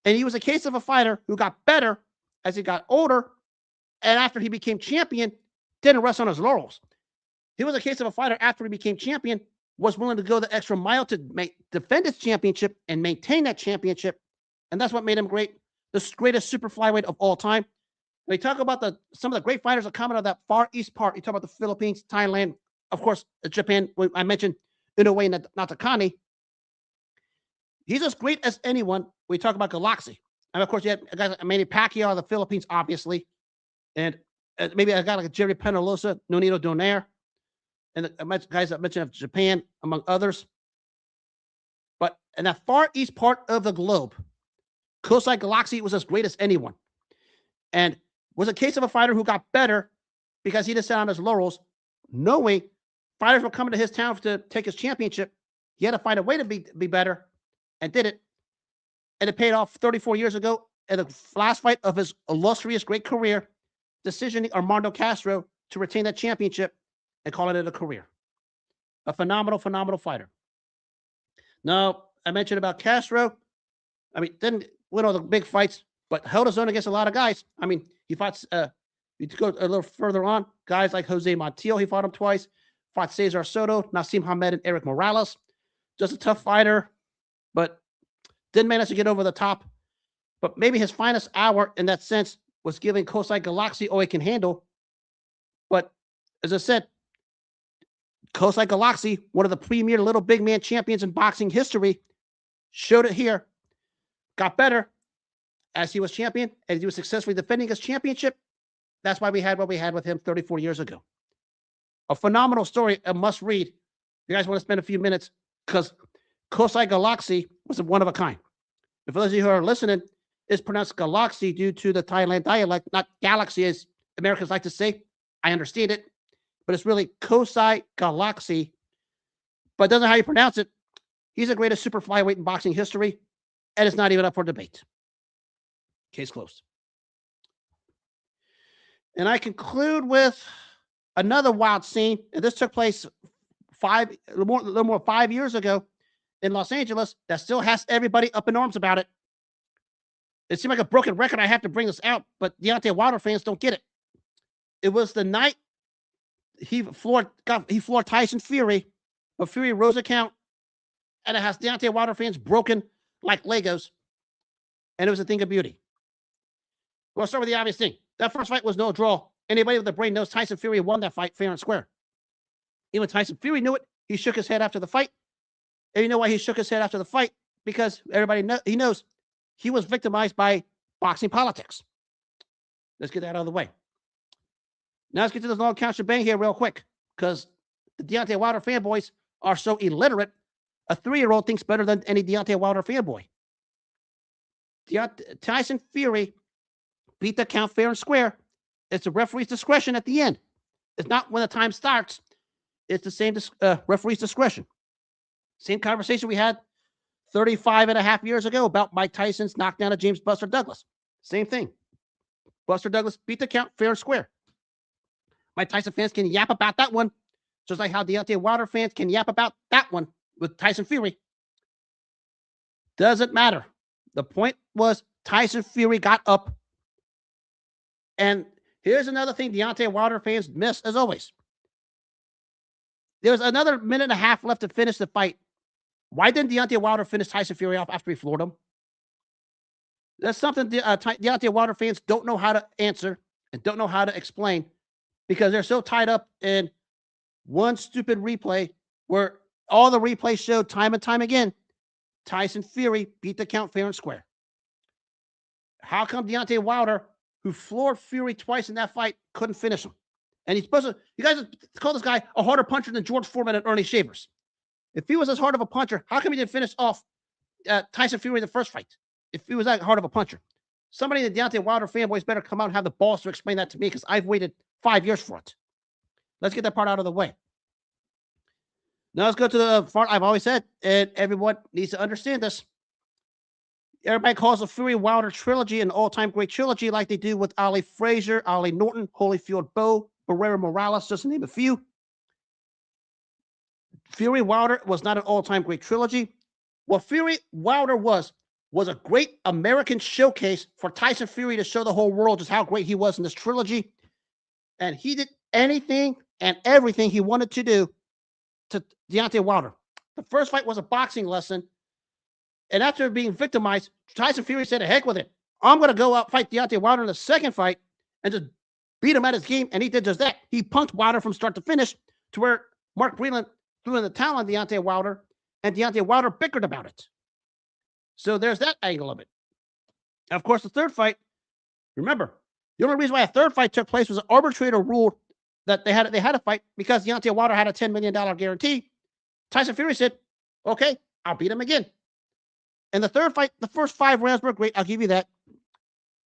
And he was a case of a fighter who got better as he got older, and after he became champion, didn't rest on his laurels. He was a case of a fighter after he became champion, was willing to go the extra mile to defend his championship and maintain that championship. And that's what made him great, the greatest super flyweight of all time. When you talk about some of the great fighters that come out of that Far East part, you talk about the Philippines, Thailand, of course, Japan. I mentioned Inoue and Nakatani. He's as great as anyone. We talk about Galaxy. And of course, you had a guy like Manny Pacquiao of the Philippines, obviously. And maybe a guy like Jerry Penalosa, Nonito Donaire, and the guys that I mentioned of Japan, among others. But in that Far East part of the globe, Khaosai Galaxy was as great as anyone. And was a case of a fighter who got better because he didn't sit on his laurels, knowing fighters were coming to his town to take his championship. He had to find a way to be better, and did it. And it paid off 34 years ago in the last fight of his illustrious great career, decisioning Armando Castro to retain that championship and calling it a career. A phenomenal, phenomenal fighter. Now, I mentioned about Castro. I mean, didn't win all the big fights, but held his own against a lot of guys. I mean, he fought, you go a little further on, guys like Jose Montiel, he fought him twice, fought Cesar Soto, Nassim Hamed, and Eric Morales. Just a tough fighter, but didn't manage to get over the top. But maybe his finest hour in that sense was giving Khaosai Galaxy all he can handle. But as I said, Khaosai Galaxy, one of the premier little big man champions in boxing history, showed it here. Got better as he was champion, and he was successfully defending his championship. That's why we had what we had with him 34 years ago. A phenomenal story, a must read. If you guys want to spend a few minutes, because Khaosai Galaxy was one of a kind. And for those of you who are listening, it's pronounced Galaxy due to the Thailand dialect, not Galaxy as Americans like to say. I understand it, but it's really Khaosai Galaxy. But it doesn't know how you pronounce it. He's the greatest super flyweight in boxing history, and it's not even up for debate. Case closed. And I conclude with another wild scene, and this took place a little more 5 years ago in Los Angeles, that still has everybody up in arms about it. It seemed like a broken record. I have to bring this out, but Deontay Wilder fans don't get it. It was the night he floored Tydon Fury, but Fury rose a count, and it has Deontay Wilder fans broken like Legos, and it was a thing of beauty. We'll start with the obvious thing. That first fight was no draw. Anybody with a brain knows Tyson Fury won that fight fair and square. Even Tyson Fury knew it. He shook his head after the fight. And you know why he shook his head after the fight? Because everybody he knows he was victimized by boxing politics. Let's get that out of the way. Now let's get to this long couch bang here real quick, because the Deontay Wilder fanboys are so illiterate. A 3-year-old thinks better than any Deontay Wilder fanboy. Tyson Fury beat the count fair and square. It's the referee's discretion at the end. It's not when the time starts. It's the same referee's discretion. Same conversation we had 35 and a half years ago about Mike Tyson's knockdown of James Buster Douglas. Same thing. Buster Douglas beat the count fair and square. Mike Tyson fans can yap about that one, just like how Deontay Wilder fans can yap about that one with Tyson Fury. Doesn't matter. The point was Tyson Fury got up. And here's another thing Deontay Wilder fans miss, as always. There was another minute and a half left to finish the fight. Why didn't Deontay Wilder finish Tyson Fury off after he floored him? That's something Deontay Wilder fans don't know how to answer and don't know how to explain, because they're so tied up in one stupid replay where all the replays showed time and time again Tyson Fury beat the count fair and square. How come Deontay Wilder, who floored Fury twice in that fight, couldn't finish him? And he's supposed to, you guys call this guy a harder puncher than George Foreman and Ernie Shavers. If he was as hard of a puncher, how come he didn't finish off Tyson Fury in the first fight? If he was that hard of a puncher. Somebody in the Deontay Wilder fanboys better come out and have the balls to explain that to me, because I've waited 5 years for it. Let's get that part out of the way. Now let's go to the part I've always said, and everyone needs to understand this. Everybody calls the Fury Wilder trilogy an all-time great trilogy, like they do with Ali Frazier, Ali Norton, Holyfield Bowe, Barrera Morales, just to name a few. Fury Wilder was not an all-time great trilogy. What Fury Wilder was a great American showcase for Tyson Fury to show the whole world just how great he was in this trilogy. And he did anything and everything he wanted to do to Deontay Wilder. The first fight was a boxing lesson. And after being victimized, Tyson Fury said, heck with it. I'm going to go out fight Deontay Wilder in the second fight and just beat him at his game. And he did just that. He punked Wilder from start to finish, to where Mark Breland threw in the towel on Deontay Wilder, and Deontay Wilder bickered about it. So there's that angle of it. Of course, the third fight, remember, the only reason why a third fight took place was an arbitrator ruled that they had a fight because Deontay Wilder had a $10 million guarantee. Tyson Fury said, okay, I'll beat him again. And the third fight, the first 5 rounds were great, I'll give you that.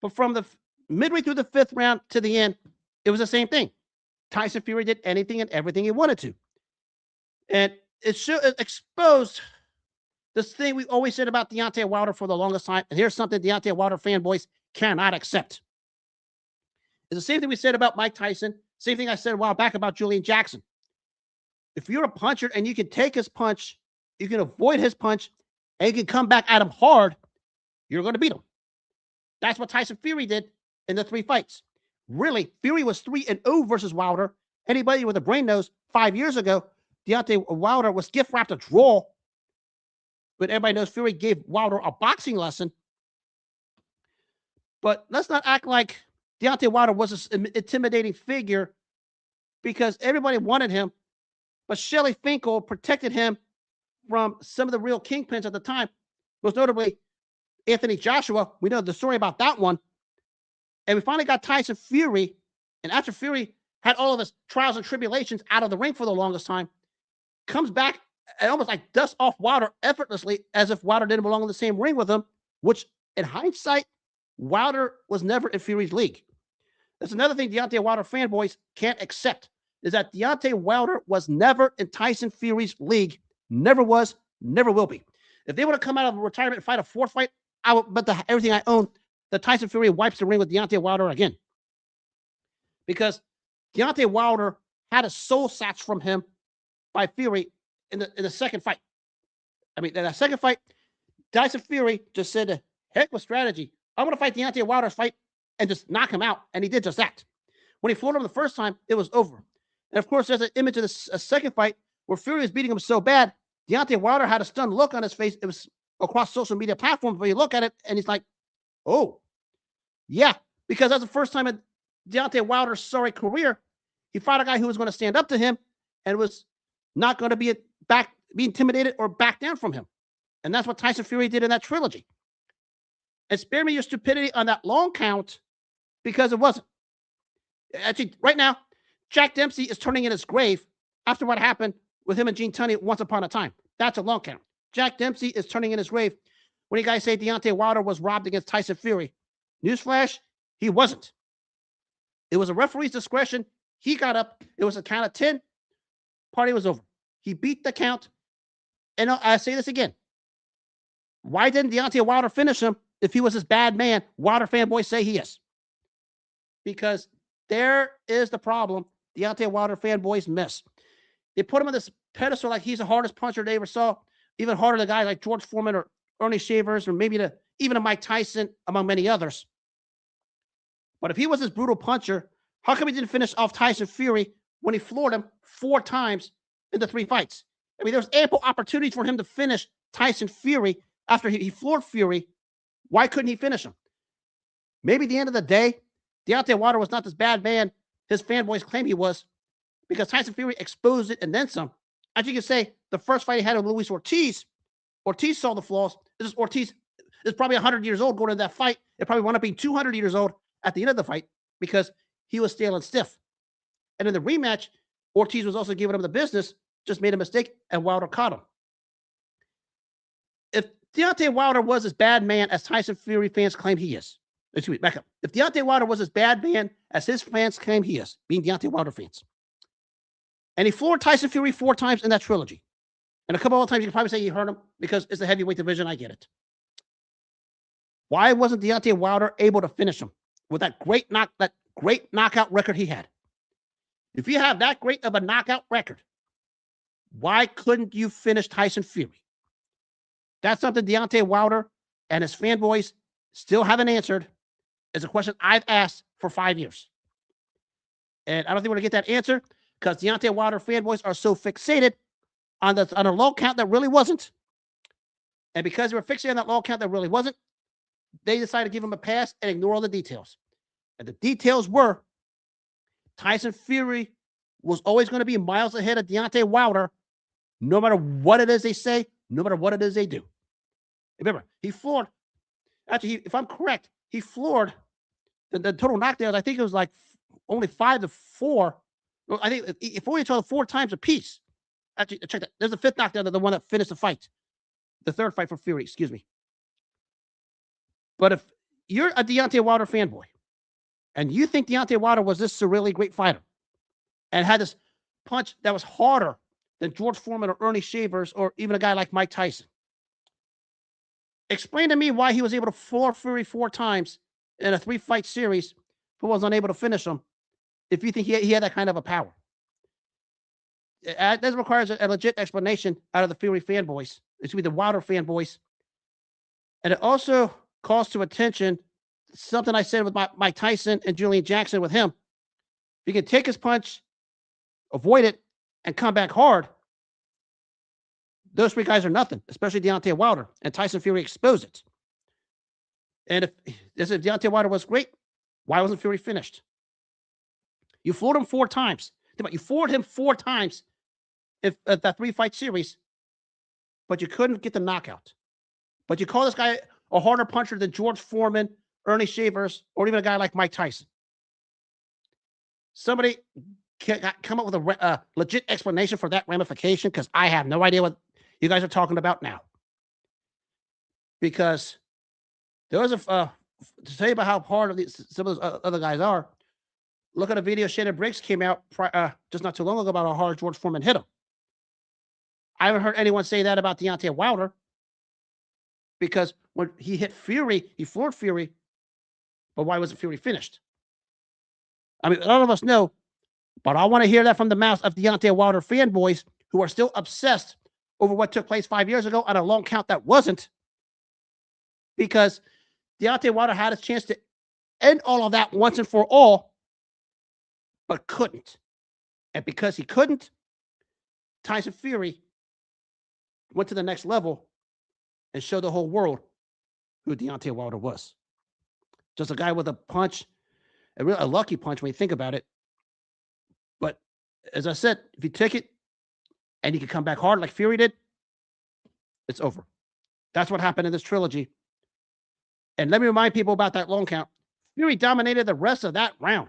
But from the midway through the 5th round to the end, it was the same thing. Tyson Fury did anything and everything he wanted to. And it exposed this thing we always said about Deontay Wilder for the longest time. And here's something Deontay Wilder fanboys cannot accept. It's the same thing we said about Mike Tyson. Same thing I said a while back about Julian Jackson. If you're a puncher and you can take his punch, you can avoid his punch, and you can come back at him hard, you're going to beat him. That's what Tyson Fury did in the 3 fights. Really, Fury was 3-0 versus Wilder. Anybody with a brain knows 5 years ago, Deontay Wilder was gift-wrapped a draw. But everybody knows Fury gave Wilder a boxing lesson. But let's not act like Deontay Wilder was an intimidating figure, because everybody wanted him. But Shelley Finkel protected him from some of the real kingpins at the time, most notably Anthony Joshua. We know the story about that one. And we finally got Tyson Fury. And after Fury had all of his trials and tribulations out of the ring for the longest time, comes back and almost like dusts off Wilder effortlessly, as if Wilder didn't belong in the same ring with him, which in hindsight, Wilder was never in Fury's league. That's another thing Deontay Wilder fanboys can't accept, is that Deontay Wilder was never in Tyson Fury's league. Never was, never will be. If they would have come out of retirement and fight a 4th fight, I would bet everything I own that Tyson Fury wipes the ring with Deontay Wilder again. Because Deontay Wilder had a soul snatch from him by Fury in the second fight. I mean, in that second fight, Tyson Fury just said, heck with strategy. I'm going to fight Deontay Wilder's fight and just knock him out. And he did just that. When he floored him the first time, it was over. And of course, there's an image of the second fight where Fury was beating him so bad, Deontay Wilder had a stunned look on his face. It was across social media platforms where you look at it and he's like, oh, yeah, because that's the first time in Deontay Wilder's sorry career he fought a guy who was going to stand up to him and was not going to be intimidated or back down from him. And that's what Tyson Fury did in that trilogy. And spare me your stupidity on that long count, because it wasn't. Actually, right now, Jack Dempsey is turning in his grave after what happened with him and Gene Tunney once upon a time. That's a long count. Jack Dempsey is turning in his grave when you guys say Deontay Wilder was robbed against Tyson Fury. Newsflash, he wasn't. It was a referee's discretion. He got up. It was a count of 10. Party was over. He beat the count. And I say this again. Why didn't Deontay Wilder finish him if he was this bad man Wilder fanboys say he is? Because there is the problem Deontay Wilder fanboys miss. They put him on this pedestal like he's the hardest puncher they ever saw, even harder than guys like George Foreman or Ernie Shavers or maybe even a Mike Tyson, among many others. But if he was this brutal puncher, how come he didn't finish off Tyson Fury when he floored him 4 times in the 3 fights? I mean, there was ample opportunity for him to finish Tyson Fury after he floored Fury. Why couldn't he finish him? Maybe at the end of the day, Deontay Wilder was not this bad man his fanboys claim he was, because Tyson Fury exposed it and then some. As you can say, the first fight he had with Luis Ortiz saw the flaws. Ortiz is probably 100 years old going into that fight. It probably wound up being 200 years old at the end of the fight because he was stale and stiff. And in the rematch, Ortiz was also giving him the business, just made a mistake, and Wilder caught him. If Deontay Wilder was as bad man as Tyson Fury fans claim he is, excuse me, back up. If Deontay Wilder was as bad man as his fans claim he is, being Deontay Wilder fans, and he floored Tyson Fury 4 times in that trilogy, and a couple of times you can probably say he hurt him because it's the heavyweight division, I get it. Why wasn't Deontay Wilder able to finish him with that great knockout record he had? If you have that great of a knockout record, why couldn't you finish Tyson Fury? That's something Deontay Wilder and his fanboys still haven't answered. It's a question I've asked for 5 years. And I don't think we're going to get that answer because Deontay Wilder fanboys are so fixated on a low count that really wasn't. And because they were fixated on that low count that really wasn't, they decided to give him a pass and ignore all the details. And the details were Tyson Fury was always going to be miles ahead of Deontay Wilder, no matter what it is they say, no matter what it is they do. Remember, he floored, actually, if I'm correct, he floored the total knockdowns. I think it was like only 5 to 4. Well, I think if only told 4 times a piece. Actually, check that. There's a 5th knockdown, the one that finished the fight. The 3rd fight for Fury, excuse me. But if you're a Deontay Wilder fanboy and you think Deontay Wilder was this surreally great fighter and had this punch that was harder than George Foreman or Ernie Shavers or even a guy like Mike Tyson, explain to me why he was able to floor Fury 4 times in a 3-fight series but was unable to finish him if you think he had that kind of a power. That requires a legit explanation out of the Fury fanboys. It should be the Wilder fanboys. And it also calls to attention something I said with Mike Tyson and Julian Jackson with him. If you can take his punch, avoid it, and come back hard, those 3 guys are nothing, especially Deontay Wilder. And Tyson Fury exposed it. And if Deontay Wilder was great, why wasn't Fury finished? You floored him 4 times. You floored him 4 times at that 3-fight series, but you couldn't get the knockout. But you call this guy a harder puncher than George Foreman, Ernie Shavers, or even a guy like Mike Tyson. Somebody come up with a legit explanation for that ramification, because I have no idea what you guys are talking about now. Because there was to tell you about how hard some of those other guys are, look at a video Shannon Briggs came out just not too long ago about how hard George Foreman hit him. I haven't heard anyone say that about Deontay Wilder, because when he hit Fury, he floored Fury, but why wasn't Fury finished? I mean, none of us know, but I want to hear that from the mouths of Deontay Wilder fanboys who are still obsessed over what took place 5 years ago on a long count that wasn't, because Deontay Wilder had his chance to end all of that once and for all, but couldn't. And because he couldn't, Tyson Fury went to the next level and showed the whole world who Deontay Wilder was. Just a guy with a punch a lucky punch when you think about it. But as I said, if you take it and you can come back hard like Fury did, it's over. That's what happened in this trilogy. And let me remind people about that long count. Fury dominated the rest of that round.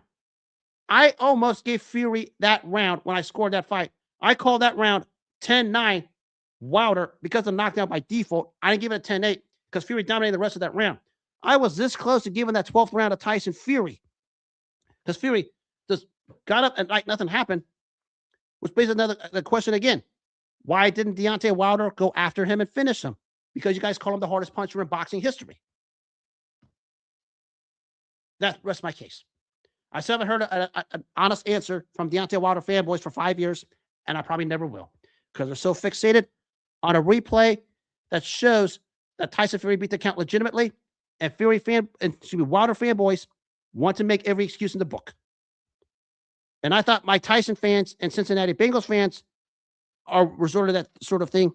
I almost gave Fury that round when I scored that fight. I called that round 10-9 Wilder because of knockdown by default. I didn't give it a 10-8 because Fury dominated the rest of that round. I was this close to giving that 12th round to Tyson Fury because Fury just got up and like nothing happened, which brings the question again. Why didn't Deontay Wilder go after him and finish him? Because you guys call him the hardest puncher in boxing history. That's the rest of my case. I still haven't heard an honest answer from Deontay Wilder fanboys for 5 years, and I probably never will because they're so fixated on a replay that shows that Tyson Fury beat the count legitimately, and Wilder fanboys want to make every excuse in the book. And I thought my Tyson fans and Cincinnati Bengals fans are resorted to that sort of thing.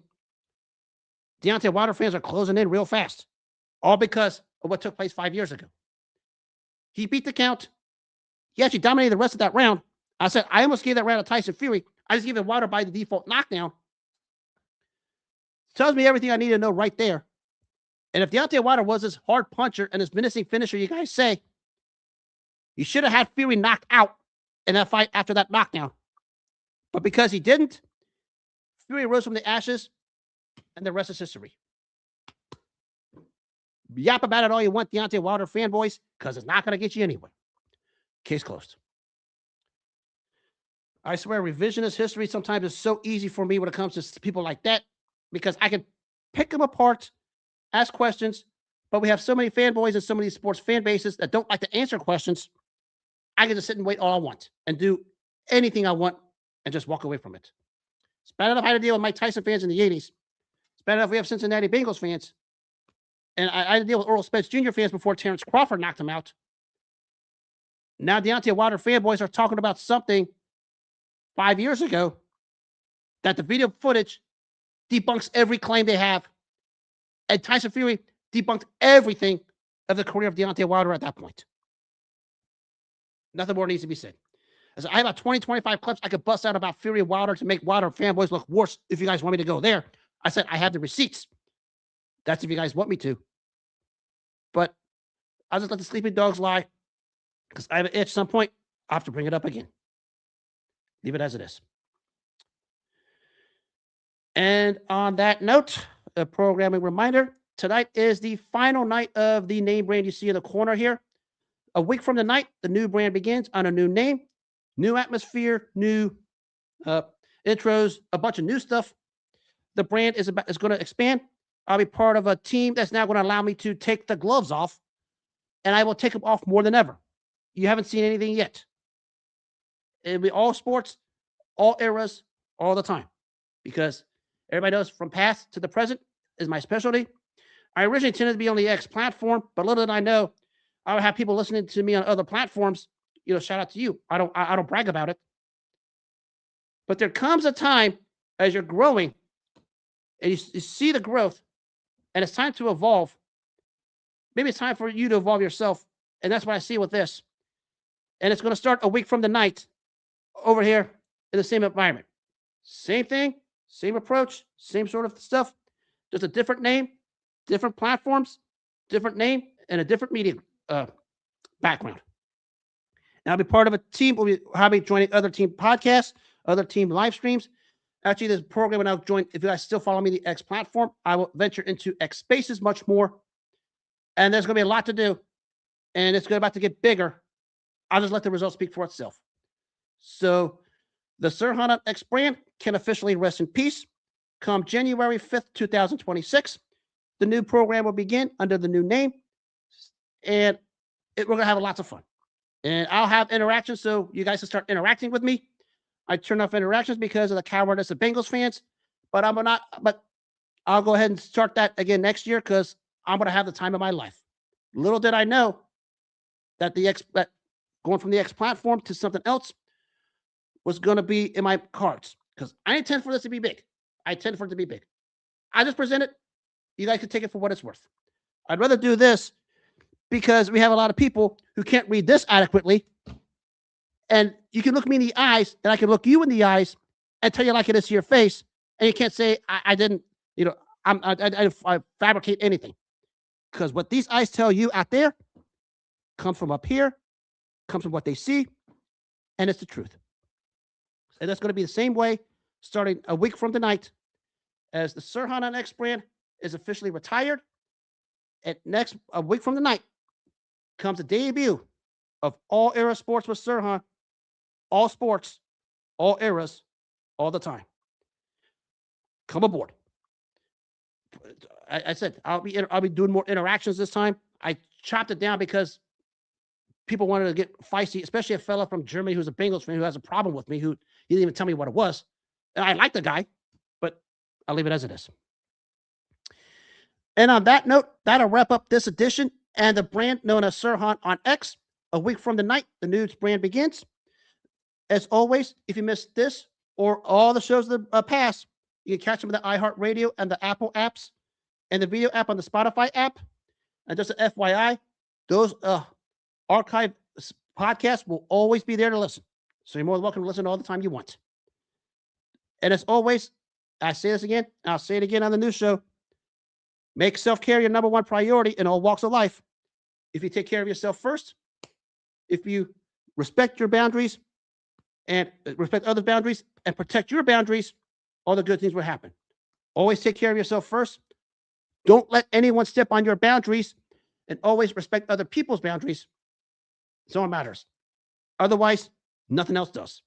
Deontay Wilder fans are closing in real fast, all because of what took place 5 years ago. He beat the count. He actually dominated the rest of that round. I said, I almost gave that round to Tyson Fury. I just gave it Wilder by the default knockdown. Tells me everything I need to know right there. And if Deontay Wilder was this hard puncher and this menacing finisher you guys say, you should have had Fury knocked out in that fight after that knockdown. But because he didn't, Fury rose from the ashes, and the rest is history. Yap about it all you want, Deontay Wilder fanboys, because it's not going to get you anywhere. Case closed. I swear, revisionist history sometimes is so easy for me when it comes to people like that, because I can pick them apart, ask questions, but we have so many fanboys and so many sports fan bases that don't like to answer questions. I can just sit and wait all I want and do anything I want and just walk away from it. It's bad enough I had to deal with Mike Tyson fans in the 80s. It's bad enough we have Cincinnati Bengals fans. And I had to deal with Earl Spence Jr. fans before Terrence Crawford knocked him out. Now Deontay Wilder fanboys are talking about something 5 years ago that the video footage debunks every claim they have. And Tyson Fury debunked everything of the career of Deontay Wilder at that point. Nothing more needs to be said. As I have about 20, 25 clips I could bust out about Fury and Wilder to make Wilder fanboys look worse if you guys want me to go there. I said I have the receipts. That's if you guys want me to. But I'll just let the sleeping dogs lie because I have an itch at some point. I'll have to bring it up again. Leave it as it is. And on that note, a programming reminder, tonight is the final night of the name brand you see in the corner here. A week from tonight, the new brand begins on a new name, new atmosphere, new intros, a bunch of new stuff. The brand is going to expand. I'll be part of a team that's now going to allow me to take the gloves off, and I will take them off more than ever. You haven't seen anything yet. It'll be all sports, all eras, all the time, because everybody knows from past to the present is my specialty. I originally intended to be on the X platform, but little did I know I would have people listening to me on other platforms. You know, shout out to you. I don't brag about it. But there comes a time as you're growing and you see the growth and it's time to evolve. Maybe it's time for you to evolve yourself. And that's what I see with this. And it's going to start a week from the night over here in the same environment. Same thing, same approach, same sort of stuff. Just a different name, different platforms, different name, and a different media background. Now I'll be part of a team. I'll be joining other team podcasts, other team live streams. Actually, there's a program when I'll join. If you guys still follow me, the X platform, I will venture into X Spaces much more. And there's going to be a lot to do. And it's about to get bigger. I'll just let the results speak for itself. So the Sir Hana X brand can officially rest in peace. Come January 5th, 2026, the new program will begin under the new name. And we're going to have lots of fun. And I'll have interactions so you guys can start interacting with me. I turn off interactions because of the cowardice of Bengals fans. But I'll go ahead and start that again next year because I'm going to have the time of my life. Little did I know that that going from the X platform to something else was going to be in my cards because I intend for this to be big. I intend for it to be big. I just present it. You guys can take it for what it's worth. I'd rather do this because we have a lot of people who can't read this adequately. And you can look me in the eyes, and I can look you in the eyes and tell you like it is to your face. And you can't say, I didn't, I fabricate anything. Because what these eyes tell you out there comes from up here, comes from what they see, and it's the truth. And that's going to be the same way starting a week from tonight, as the Sirhan on X brand is officially retired. And a week from tonight comes the debut of All Era Sports with Sirhan. All sports, all eras, all the time. Come aboard. I said I'll be doing more interactions this time. I chopped it down because people wanted to get feisty, especially a fella from Germany who's a Bengals fan who has a problem with me, who he didn't even tell me what it was. And I like the guy, but I'll leave it as it is. And on that note, that'll wrap up this edition and the brand known as Sirhan on X. A week from the night, the news brand begins. As always, if you missed this or all the shows of the past, you can catch them on the iHeartRadio and the Apple apps and the video app on the Spotify app. And just an FYI, those archive podcasts will always be there to listen. So you're more than welcome to listen all the time you want. And as always, I say this again, and I'll say it again on the news show. Make self-care your number one priority in all walks of life. If you take care of yourself first, if you respect your boundaries and respect others' boundaries and protect your boundaries, all the good things will happen. Always take care of yourself first. Don't let anyone step on your boundaries, and always respect other people's boundaries. It's all matters. Otherwise, nothing else does.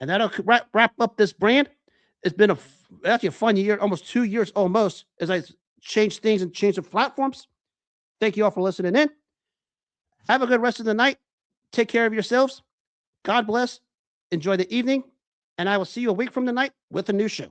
And that'll wrap up this brand. It's been actually a fun year, almost 2 years almost, as I changed things and changed the platforms. Thank you all for listening in. Have a good rest of the night. Take care of yourselves. God bless. Enjoy the evening. And I will see you a week from tonight with a new show.